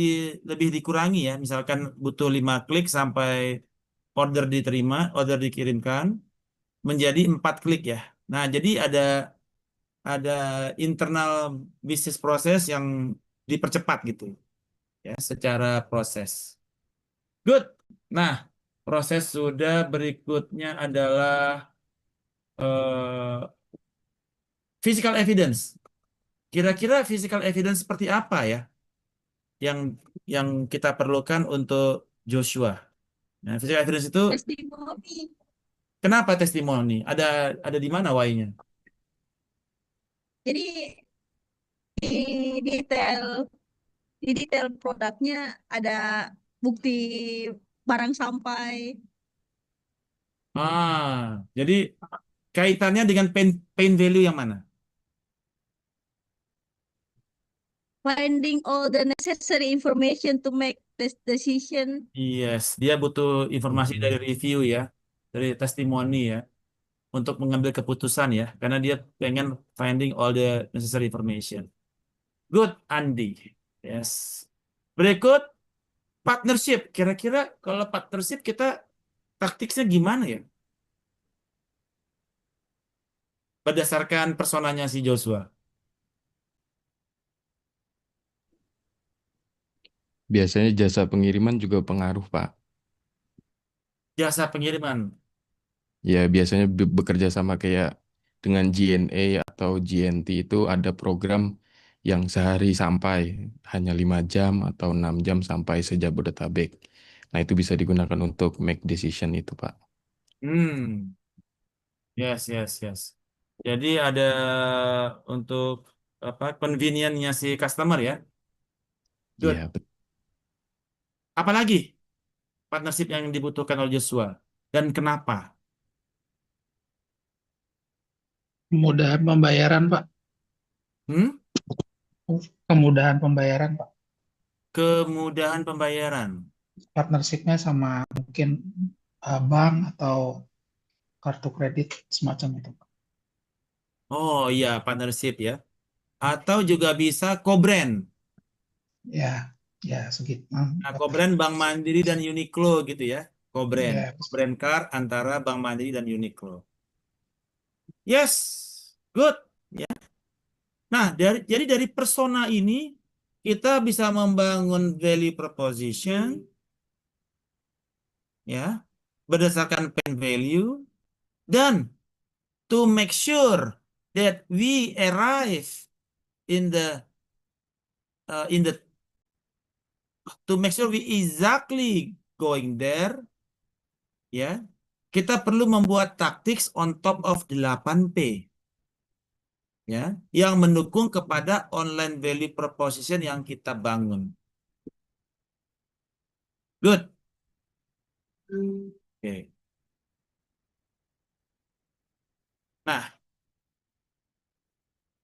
lebih dikurangi ya. Misalkan butuh 5 klik sampai order diterima, order dikirimkan menjadi 4 klik ya. Nah, jadi ada internal bisnis proses yang dipercepat gitu ya secara proses. Good. Nah, proses sudah berikutnya adalah eh, physical evidence. Kira-kira physical evidence seperti apa ya yang yang kita perlukan untuk Joshua? Nah, physical evidence itu Testimoni. kenapa testimoni? Ada di mana why-nya? Jadi di detail di detail produknya ada bukti barang sampai, Jadi kaitannya dengan pain value yang mana? finding all the necessary information to make this decision. Yes, dia butuh informasi dari review ya, dari testimoni ya, untuk mengambil keputusan ya, karena dia pengen finding all the necessary information. Good, Andi. Yes. Berikut partnership. Kira-kira kalau partnership kita taktiknya gimana ya? Berdasarkan personanya si Joshua. Biasanya jasa pengiriman juga pengaruh Pak. Jasa pengiriman. Ya biasanya bekerja sama kayak dengan GNA atau GNT itu ada program yang sehari sampai hanya 5 jam atau 6 jam sampai sejabodetabek. Nah itu bisa digunakan untuk make decision itu Pak. Hmm. Yes, yes, yes. Jadi ada untuk apa convenience-nya si customer ya. Good. Iya, Apalagi partnership yang dibutuhkan oleh Joshua dan kenapa? Kemudahan pembayaran, Pak. Hmm? Kemudahan pembayaran, Pak. Kemudahan pembayaran. Partnershipnya sama mungkin bank atau kartu kredit semacam itu, Pak. Oh iya, partnership ya. Atau juga bisa co-brand. Ya, ya segitu. Nah, co-brand Bank Mandiri dan Uniqlo gitu ya. Co-brand. Ya, Co-brand card antara Bank Mandiri dan Uniqlo. Yes, good. Ya. Nah, jadi dari persona ini kita bisa membangun value proposition ya berdasarkan pain value dan to make sure that we arrive in the to make sure we exactly going there ya kita perlu membuat taktik on top of 8P ya yang mendukung kepada online value proposition yang kita bangun. Good. Oke. Nah,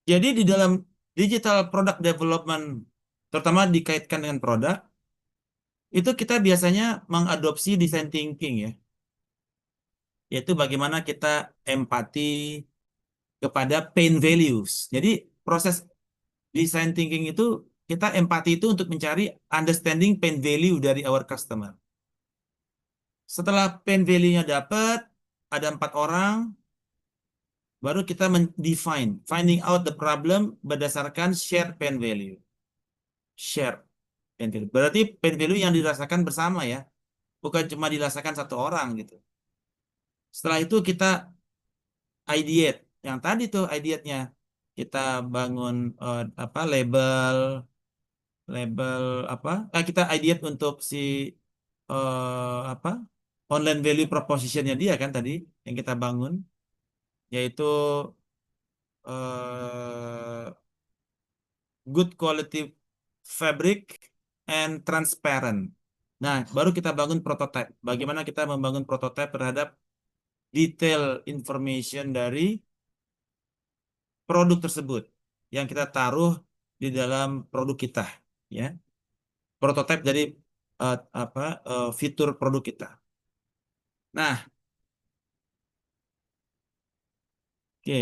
jadi di dalam digital product development terutama dikaitkan dengan produk itu kita biasanya mengadopsi design thinking ya. Yaitu bagaimana kita empati kepada pain values. Jadi proses design thinking itu kita empati itu untuk mencari understanding pain value dari our customer. Setelah pain value-nya dapat, ada 4 orang, baru kita define, finding out the problem berdasarkan shared pain value. Share pain value. Berarti pain value yang dirasakan bersama ya, bukan cuma dirasakan satu orang gitu. Setelah itu kita ideate. Yang tadi tuh ideate-nya kita bangun apa label apa? Kita ideate untuk si apa? Online value proposition-nya dia kan tadi yang kita bangun yaitu good quality fabric and transparent. Nah, baru kita bangun prototype. Bagaimana kita membangun prototype terhadap detail information dari produk tersebut yang kita taruh di dalam produk kita, ya. Prototype dari fitur produk kita. Nah, oke.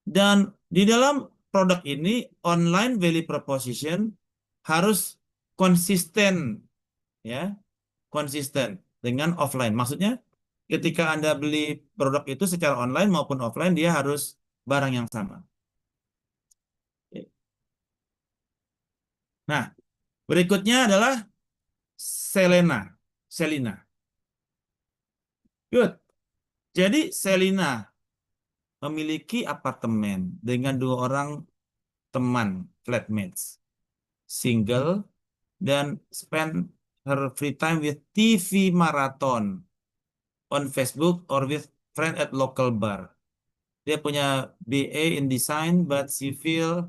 Dan di dalam produk ini online value proposition harus konsisten, ya, konsisten dengan offline. Maksudnya, ketika Anda beli produk itu secara online maupun offline, dia harus barang yang sama. Nah, berikutnya adalah Selena. Selina. Good. Jadi Selina memiliki apartemen dengan 2 orang teman, flatmates, single, dan spend her free time with TV marathon on Facebook or with friend at local bar. Dia punya BA in design, but she feel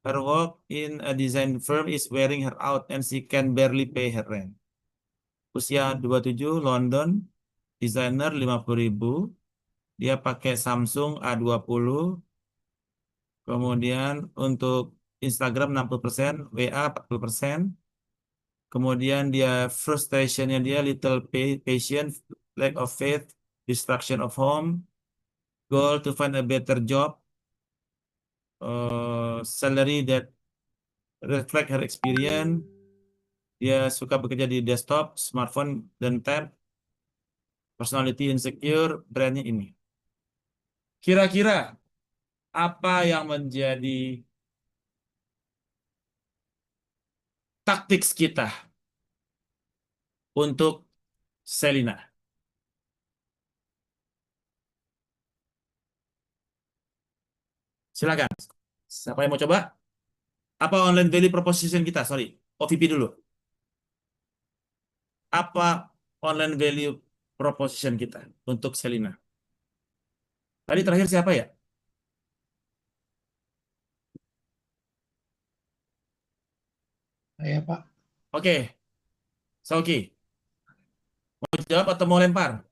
her work in a design firm is wearing her out and she can barely pay her rent. Usia 27, London, desainer 50.000. Dia pakai Samsung A20. Kemudian untuk Instagram 60%, WA 40%. Kemudian dia frustrationnya dia little patience, lack of faith, destruction of home, goal to find a better job, salary that reflect her experience. Dia suka bekerja di desktop, smartphone, dan tab. Personality insecure, brandnya ini. Kira-kira apa yang menjadi taktik kita untuk Selina? Silakan. Siapa yang mau coba? Apa online value proposition kita? Sorry, OVP dulu. Apa online value proposition kita untuk Selina? Tadi terakhir siapa ya? Saya, Pak. Oke. Sauki. Mau jawab atau mau lempar?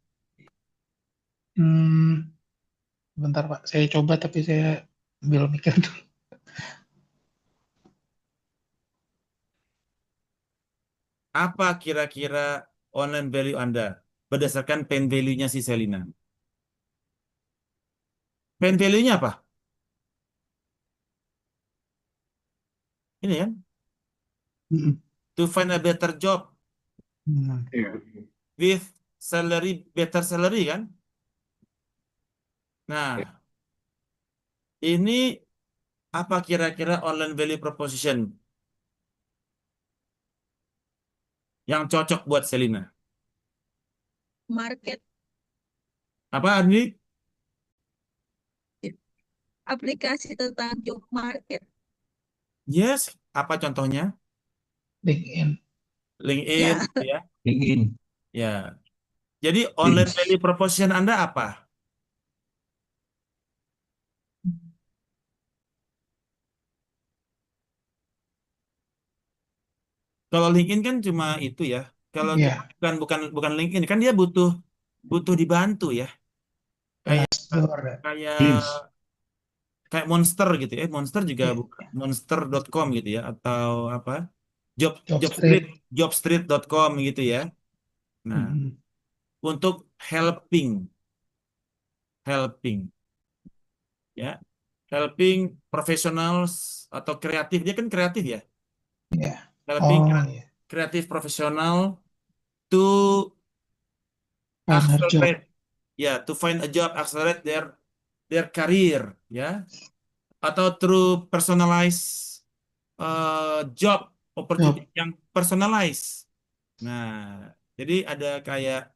Bentar, Pak. Saya coba tapi saya ambil mikir dulu. Apa kira-kira online value Anda berdasarkan pain value-nya si Selina? Pain value-nya apa? Ini kan? To find a better job with salary, better salary kan? Nah, ini apa kira-kira online value proposition yang cocok buat Selina? Market, Apa, Andi? aplikasi tentang job market. Yes. Apa contohnya? LinkedIn. LinkedIn, Ya. ya. LinkedIn. Ya. Jadi online value proposition Anda apa? Kalau LinkedIn kan cuma itu ya. Kalau Iya. kita bukan LinkedIn kan dia butuh dibantu ya. Kayak Glassdoor. kayak Monster gitu ya. Monster juga Iya. bukan monster.com gitu ya, atau apa? Jobstreet. Jobstreet.com gitu ya. Nah, untuk helping ya. Helping professionals atau kreatif, dia kan kreatif ya. Iya. Helping Iya. kreatif profesional to Find her job. accelerate, ya, to find a job, accelerate their career, ya, atau through personalized job opportunity yang personalized. Nah, jadi ada kayak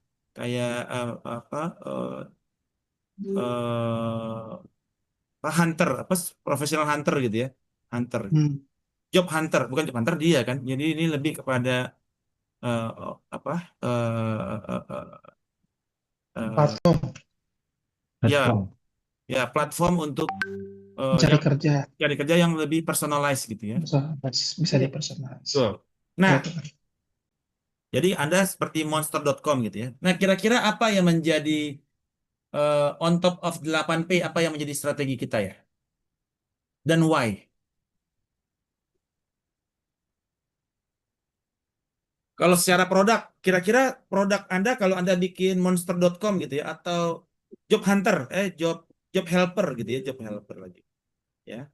hunter, professional hunter gitu ya, hunter, job hunter, bukan job hunter dia kan. Jadi ini lebih kepada Platform. ya, Ya, platform untuk Mencari yang kerja cari kerja yang lebih personalized gitu ya. bisa Iya. dipersonalize. Betul. Ya, Nah, itu kan. jadi Anda seperti monster.com gitu ya. Nah, kira-kira apa yang menjadi on top of 8P, apa yang menjadi strategi kita ya? Dan why? Kalau secara produk, kira-kira produk Anda kalau Anda bikin monster.com gitu ya, atau job hunter, job job helper gitu ya, job helper lagi. Ya.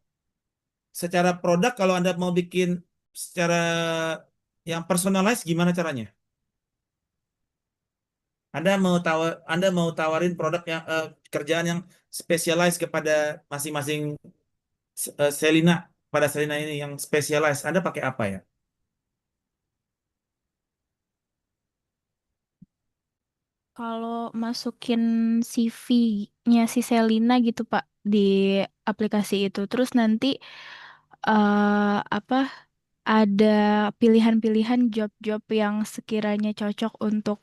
Secara produk kalau Anda mau bikin secara yang personalized gimana caranya? Anda mau tawarin produk yang kerjaan yang specialized kepada masing-masing Selina, pada Selina ini yang specialized. Anda pakai apa ya? Kalau masukin CV-nya si Selina gitu Pak di aplikasi itu, terus nanti apa ada pilihan-pilihan job-job yang sekiranya cocok untuk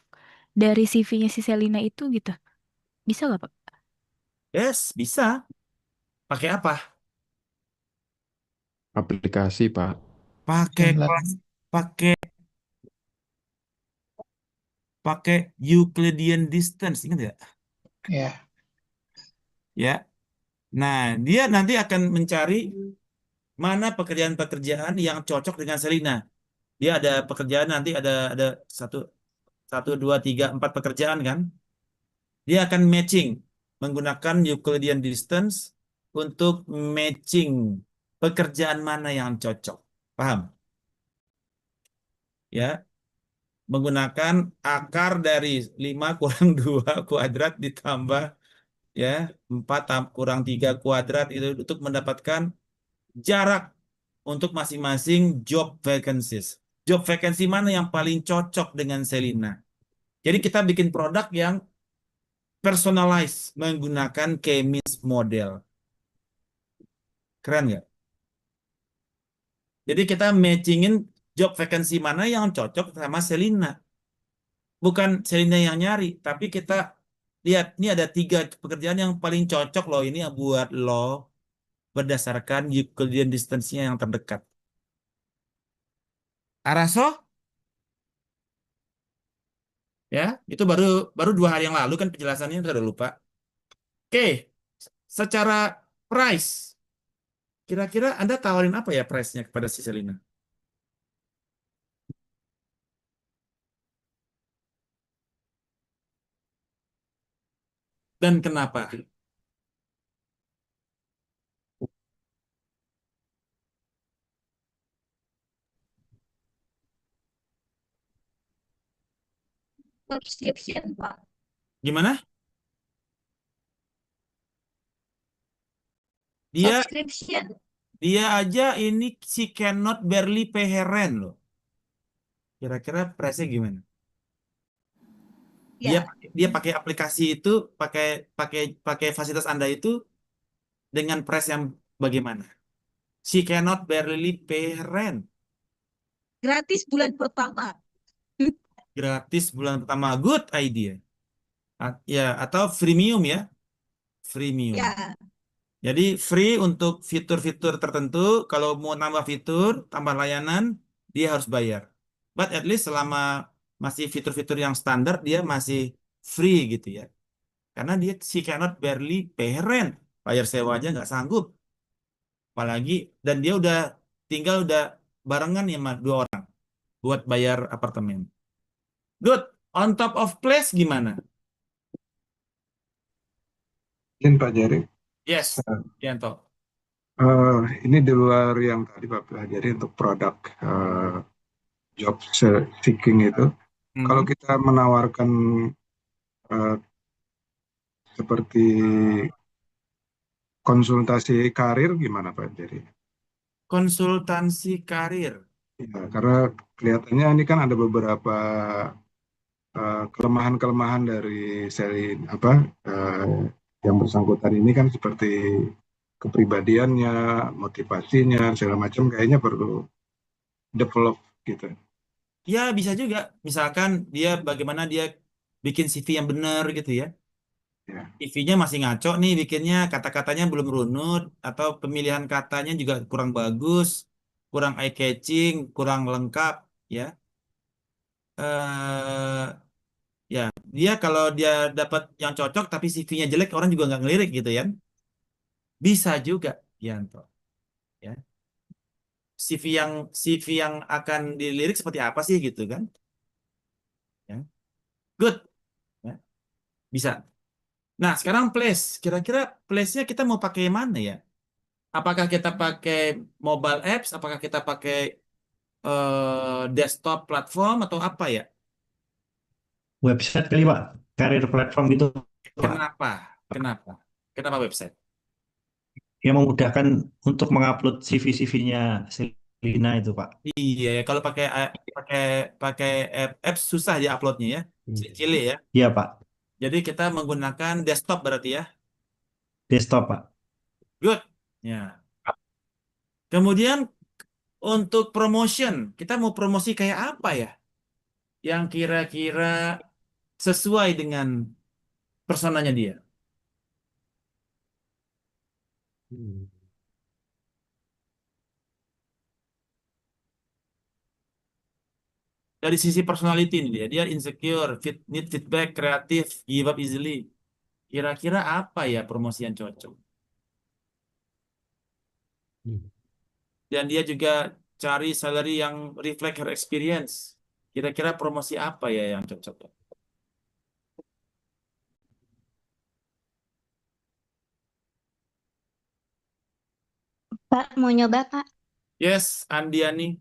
dari CV-nya si Selina itu gitu. Bisa nggak Pak? Yes, bisa. Pakai apa? Aplikasi, Pak. Pakai Jamlet. kelas, pakai pakai Euclidean distance, ingat nggak? Ya, Ya. Nah, dia nanti akan mencari mana pekerjaan-pekerjaan yang cocok dengan Selina. Dia ada pekerjaan nanti ada satu satu dua tiga empat pekerjaan kan? Dia akan matching menggunakan Euclidean distance untuk matching pekerjaan mana yang cocok. Paham? Ya, menggunakan akar dari 5 kurang 2 kuadrat ditambah ya 4 kurang 3 kuadrat itu untuk mendapatkan jarak untuk masing-masing job vacancies. Job vacancy mana yang paling cocok dengan Selina. Jadi kita bikin produk yang personalized menggunakan Kemis model. Keren nggak? Jadi kita matchingin job vacancy mana yang cocok sama Selina. Bukan Selina yang nyari, tapi kita lihat ini ada 3 pekerjaan yang paling cocok loh ini buat lo berdasarkan Euclidean distance-nya yang terdekat. Araso? Ya, itu baru baru 2 hari yang lalu kan penjelasannya udah lupa. Oke, secara price, kira-kira Anda tawarin apa ya price-nya kepada si Selina? Dan kenapa? Subscription, Pak. Gimana? Dia Subscription. dia aja ini si cannot barely pay her rent loh. Kira-kira price-nya gimana? Dia Ya, dia pakai aplikasi itu, pakai pakai pakai fasilitas Anda itu dengan price yang bagaimana? She cannot barely pay her rent. gratis bulan pertama. Gratis bulan pertama, good idea. Ya, atau freemium ya, freemium. Ya, Jadi free untuk fitur-fitur tertentu. Kalau mau nambah fitur, tambah layanan, dia harus bayar. But at least selama masih fitur-fitur yang standar, dia masih free gitu ya. Karena dia she cannot barely pay her rent. Bayar sewa aja nggak sanggup. Apalagi, dan dia udah barengan ya sama 2 orang buat bayar apartemen. Good. On top of place gimana? Mungkin Pak Jerry, Yes, Yanto. ini di luar yang tadi Pak pelajari untuk produk job seeking itu, kalau kita menawarkan eh, seperti konsultasi karir gimana Pak Jerry? Konsultansi karir. Ya, karena kelihatannya ini kan ada beberapa kelemahan-kelemahan dari selin apa yang bersangkutan ini kan seperti kepribadiannya, motivasinya, segala macam kayaknya perlu develop gitu. Ya, bisa juga. Misalkan dia bagaimana dia bikin CV yang benar gitu ya. Ya. CV-nya masih ngaco nih bikinnya, kata-katanya belum runut, atau pemilihan katanya juga kurang bagus, kurang eye catching, kurang lengkap, ya. eh ya, dia kalau dia dapat yang cocok tapi CV-nya jelek, orang juga nggak ngelirik gitu ya. Bisa juga, Yanto. Ya. CV yang akan dilirik seperti apa sih gitu kan? Ya. Good. Ya. Bisa. Nah, sekarang place. Kira-kira place-nya kita mau pakai mana ya? Apakah kita pakai mobile apps? Apakah kita pakai desktop platform atau apa ya? Website kali Pak, karir platform gitu Pak, Kenapa? Kenapa? Kenapa website? yang memudahkan untuk mengupload CV-CV-nya Selina itu Pak. Iya, ya, kalau pakai pakai pakai apps susah dia uploadnya ya, cilik ya. Iya Pak, Jadi kita menggunakan desktop berarti ya. desktop Pak. Good. Ya. Kemudian untuk promotion, kita mau promosi kayak apa ya? Yang kira-kira sesuai dengan personanya dia. Dari sisi personality nih dia insecure, need feedback, kreatif, give up easily. Kira-kira apa ya promosi yang cocok? Dan dia juga cari salary yang reflect her experience. Kira-kira promosi apa ya yang cocok? Pak, mau nyoba, Pak? Yes, Andiani.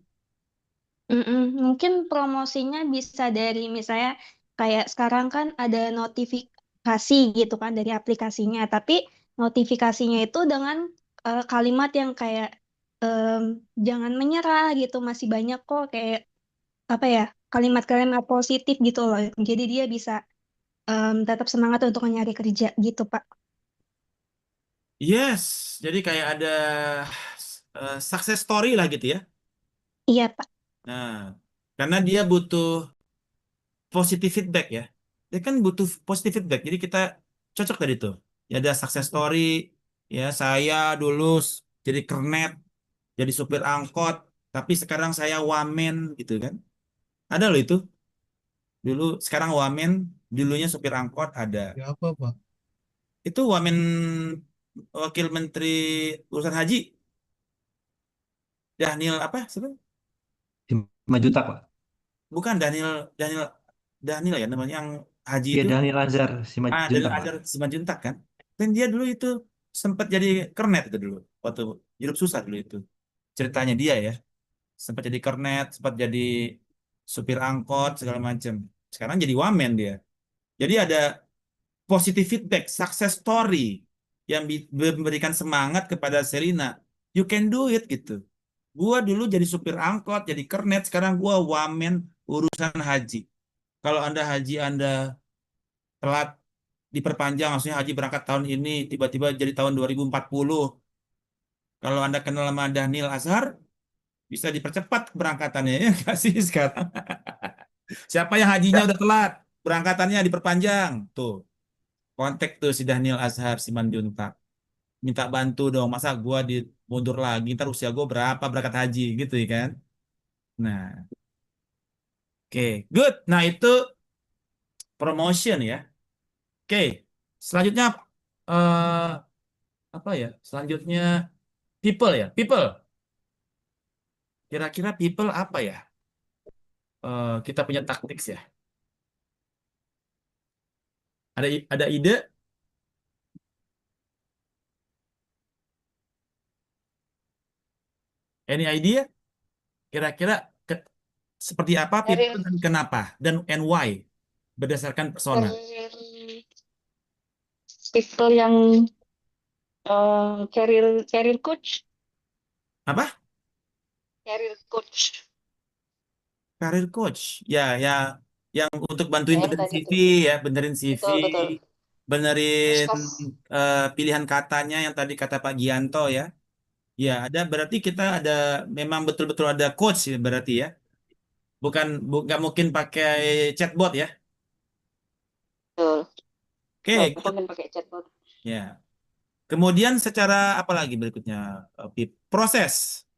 Mungkin promosinya bisa dari misalnya kayak sekarang kan ada notifikasi gitu kan dari aplikasinya, tapi notifikasinya itu dengan kalimat yang kayak em, jangan menyerah gitu, masih banyak kok kayak apa ya kalimat-kalimat positif gitu loh. Jadi dia bisa tetap semangat untuk nyari kerja gitu, Pak. Yes, jadi kayak ada success story lah gitu ya. Iya, Pak. Nah, karena dia butuh positive feedback ya. Dia kan butuh positive feedback. Jadi kita cocok tadi tuh. Ya ada success story. Ya saya dulu jadi kernet, jadi supir angkot, tapi sekarang saya wamen gitu kan. Ada loh itu. Dulu sekarang wamen, dulunya supir angkot ada. Ya apa, Pak? Itu wamen wakil menteri urusan haji. Daniel apa sebenarnya? 5 juta Pak. Bukan Daniel Daniel Daniel ya namanya yang haji Iya itu. Daniel Azhar 5 juta Daniel Pak. Azhar Simanjuntak kan. Dan dia dulu itu sempat jadi kernet itu dulu. Waktu hidup susah dulu itu. Ceritanya dia ya. Sempat jadi kernet, sempat jadi supir angkot segala macam. Sekarang jadi wamen dia. Jadi ada positive feedback, success story yang memberikan semangat kepada Selina. You can do it gitu. Gua dulu jadi supir angkot, jadi kernet, sekarang gua wamen urusan haji. Kalau Anda haji Anda telat diperpanjang, maksudnya haji berangkat tahun ini, tiba-tiba jadi tahun 2040. Kalau Anda kenal sama Daniel Azhar, bisa dipercepat keberangkatannya, ya nggak sih sekarang? Siapa yang hajinya udah telat, berangkatannya diperpanjang. Tuh, kontak tuh si Daniel Azhar Simanjuntak. Minta bantu dong, masa gua mundur lagi, ntar usia gua berapa berangkat haji, gitu ya kan? Nah, oke, good. Nah, itu promotion ya. Oke, selanjutnya eh apa ya? Selanjutnya people ya, people. Kira-kira people apa ya? Kita punya taktik ya. Ada ide? Any idea? Kira-kira ke- seperti apa people Karir dan kenapa dan and why berdasarkan persona. karir people yang career coach, Apa? career coach. Career coach. Ya, ya, yang untuk bantuin Yang benerin tadi CV tuh. ya, benerin CV, Betul, betul. benerin Staff. pilihan katanya yang tadi kata Pak Gianto ya. Ya, ada berarti kita ada memang betul-betul ada coach ya berarti ya. Bukan nggak mungkin pakai chatbot ya. Betul. Oke, Kita good. kan pakai chatbot. Ya. Kemudian secara apa lagi berikutnya, Pip? Proses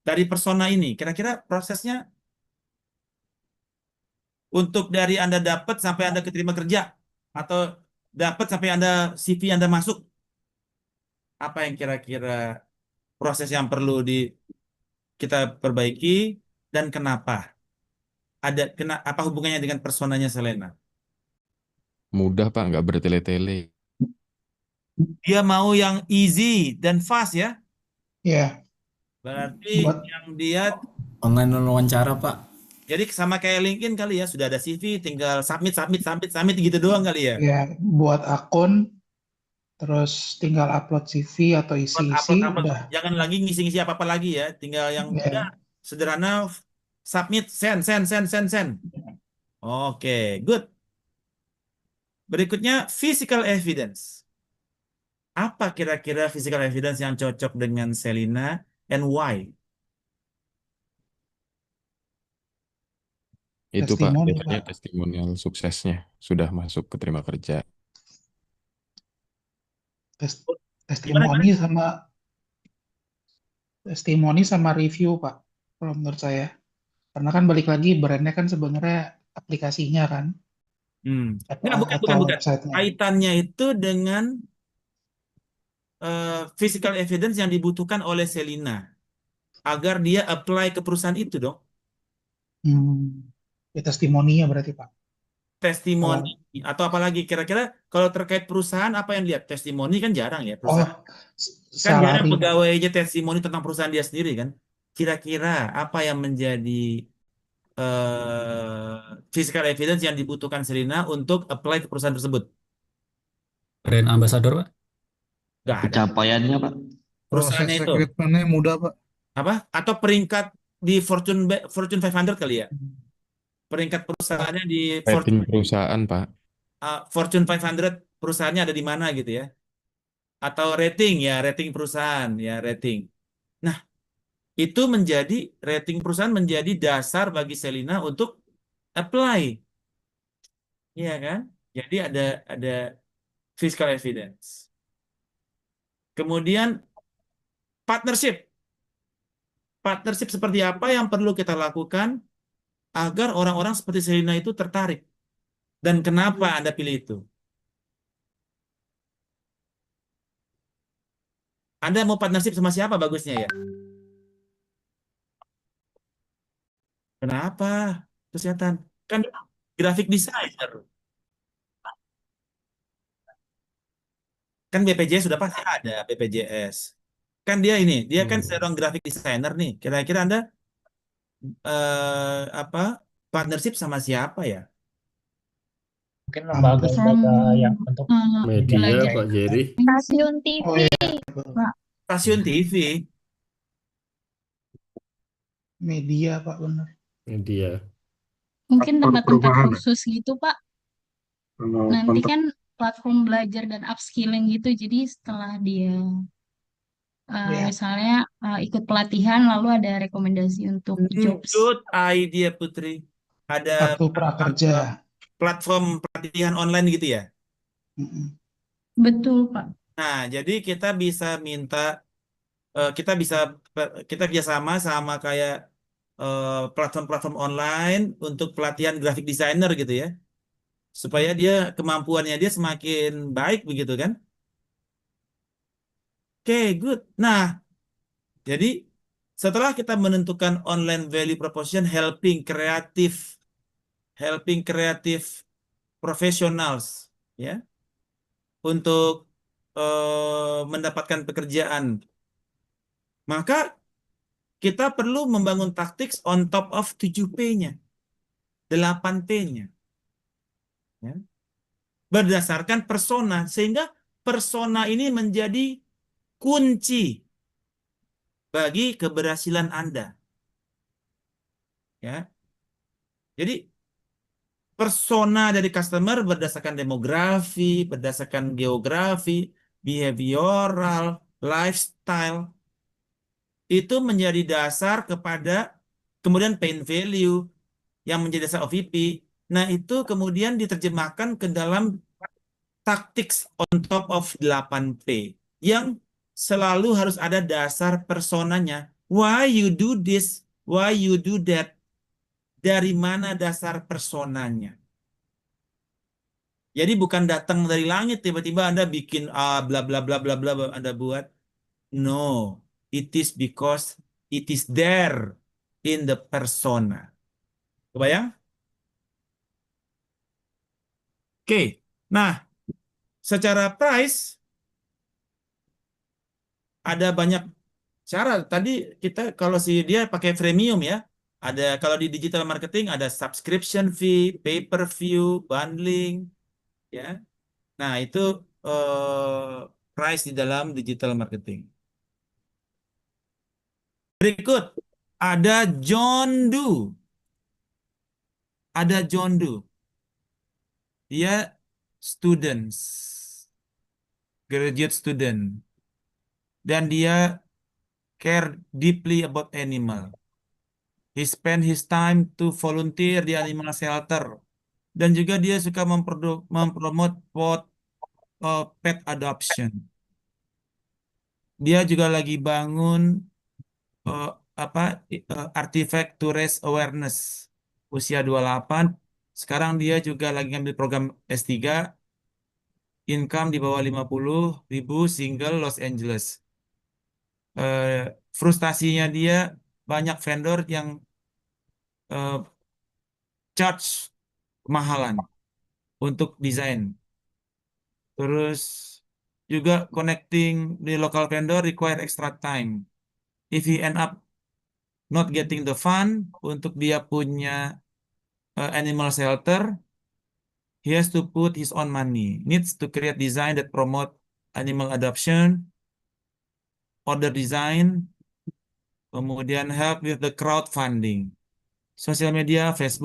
dari persona ini, kira-kira prosesnya untuk dari Anda dapat sampai Anda keterima kerja atau dapat sampai Anda CV Anda masuk, apa yang kira-kira proses yang perlu kita perbaiki dan kenapa? Apa hubungannya dengan personanya Selena? Mudah Pak, nggak bertele-tele. Dia mau yang easy dan fast ya. Ya, Berarti buat yang dia Online wawancara, Pak. jadi sama kayak LinkedIn kali ya, sudah ada CV, tinggal submit gitu doang kali ya. ya buat akun, terus tinggal upload CV atau Upload, isi-isi, upload. udah. Jangan lagi ngisi-ngisi apa-apa lagi ya. Tinggal yang Ya, udah sederhana, submit, send. Oke, good. Berikutnya physical evidence. Apa kira-kira physical evidence yang cocok dengan Selina and why? Itu Pak, testimoni, biasanya Pak. testimonial suksesnya sudah masuk keterima kerja. Gimana? Testimoni sama review, Pak. Kalau menurut saya. Karena kan balik lagi brandnya kan sebenarnya aplikasinya kan, Nggak, bukan. atau websitenya. Kaitannya itu dengan physical evidence yang dibutuhkan oleh Selina agar dia apply ke perusahaan itu dong. Ya testimoninya berarti, Pak. Testimoni atau apalagi kira-kira kalau terkait perusahaan apa yang lihat? Testimoni kan jarang ya perusahaan. Kan jarang Salary, Pak. pegawainya testimoni tentang perusahaan dia sendiri kan. Kira-kira apa yang menjadi physical evidence yang dibutuhkan Selina untuk apply ke perusahaan tersebut? Brand ambassador, Pak. Nggak ada. Pencapaiannya, Pak. Perusahaannya itu rekrutmennya mudah, Pak. apa? Atau peringkat di Fortune 500 kali ya? Peringkat perusahaannya di Rating perusahaan Pak. Fortune 500 perusahaannya ada di mana gitu ya? Atau rating perusahaan ya, rating. Nah, itu menjadi rating perusahaan menjadi dasar bagi Selina untuk apply. Iya kan? Jadi ada physical evidence. Kemudian partnership. Partnership seperti apa yang perlu kita lakukan agar orang-orang seperti Selina itu tertarik? Dan kenapa Anda pilih itu? Anda mau partnership sama siapa bagusnya ya? Kenapa? Kesehatan. Kan graphic designer. Kan BPJS sudah pasti ada BPJS. Kan dia kan seorang graphic designer nih. Kira-kira Anda partnership sama siapa ya? Mungkin lembaga-lembaga yang untuk Media, Pak Jerry. Stasiun TV. Stasiun TV. Media, Pak, benar. Media. Mungkin tempat-tempat perubahan. khusus gitu, Pak. Kalau Nanti kontak kan platform belajar dan upskilling gitu. Jadi setelah dia misalnya ikut pelatihan lalu ada rekomendasi untuk jobs. Good idea Putri. Ada Kartu prakerja. platform pelatihan online gitu ya? Betul, Pak. Nah, jadi kita bisa minta kita kerjasama sama kayak platform-platform online untuk pelatihan graphic designer gitu ya, supaya kemampuannya dia semakin baik begitu kan? Oke, good. Nah, jadi setelah kita menentukan online value proposition helping creative professionals ya untuk mendapatkan pekerjaan, maka kita perlu membangun taktik on top of 7P-nya, 8P-nya. Ya. Berdasarkan persona, sehingga persona ini menjadi kunci bagi keberhasilan Anda. Ya. Jadi, persona dari customer berdasarkan demografi, berdasarkan geografi, behavioral, lifestyle, itu menjadi dasar kepada kemudian pain value yang menjadi dasar OVP, Nah, itu kemudian diterjemahkan ke dalam tactics on top of 8P yang selalu harus ada dasar personanya. Why you do this? Why you do that? Dari mana dasar personanya? Jadi bukan datang dari langit tiba-tiba Anda bikin bla bla bla bla bla Anda buat. No, it is because it is there in the persona. Kebayang? Oke. Nah, secara price ada banyak cara. Tadi kita kalau dia pakai freemium ya. Ada kalau di digital marketing ada subscription fee, pay per view, bundling, ya. Nah, itu price di dalam digital marketing. Berikut ada John Doe. Ada John Doe. Dia students, graduate student. Dan dia care deeply about animal. He spend his time to volunteer di animal shelter. Dan juga dia suka mempromote pet adoption. Dia juga lagi bangun artifact to raise awareness. Usia 28. Sekarang dia juga lagi ngambil program S3. Income di bawah 50.000, single, Los Angeles. Frustasinya dia banyak vendor yang charge kemahalan untuk desain. Terus juga connecting di local vendor require extra time. If he end up not getting the fund untuk dia punya animal shelter, he has to put his own money. Needs to create design that promote animal adoption, order design, kemudian help with the crowdfunding. Sosial media, Facebook,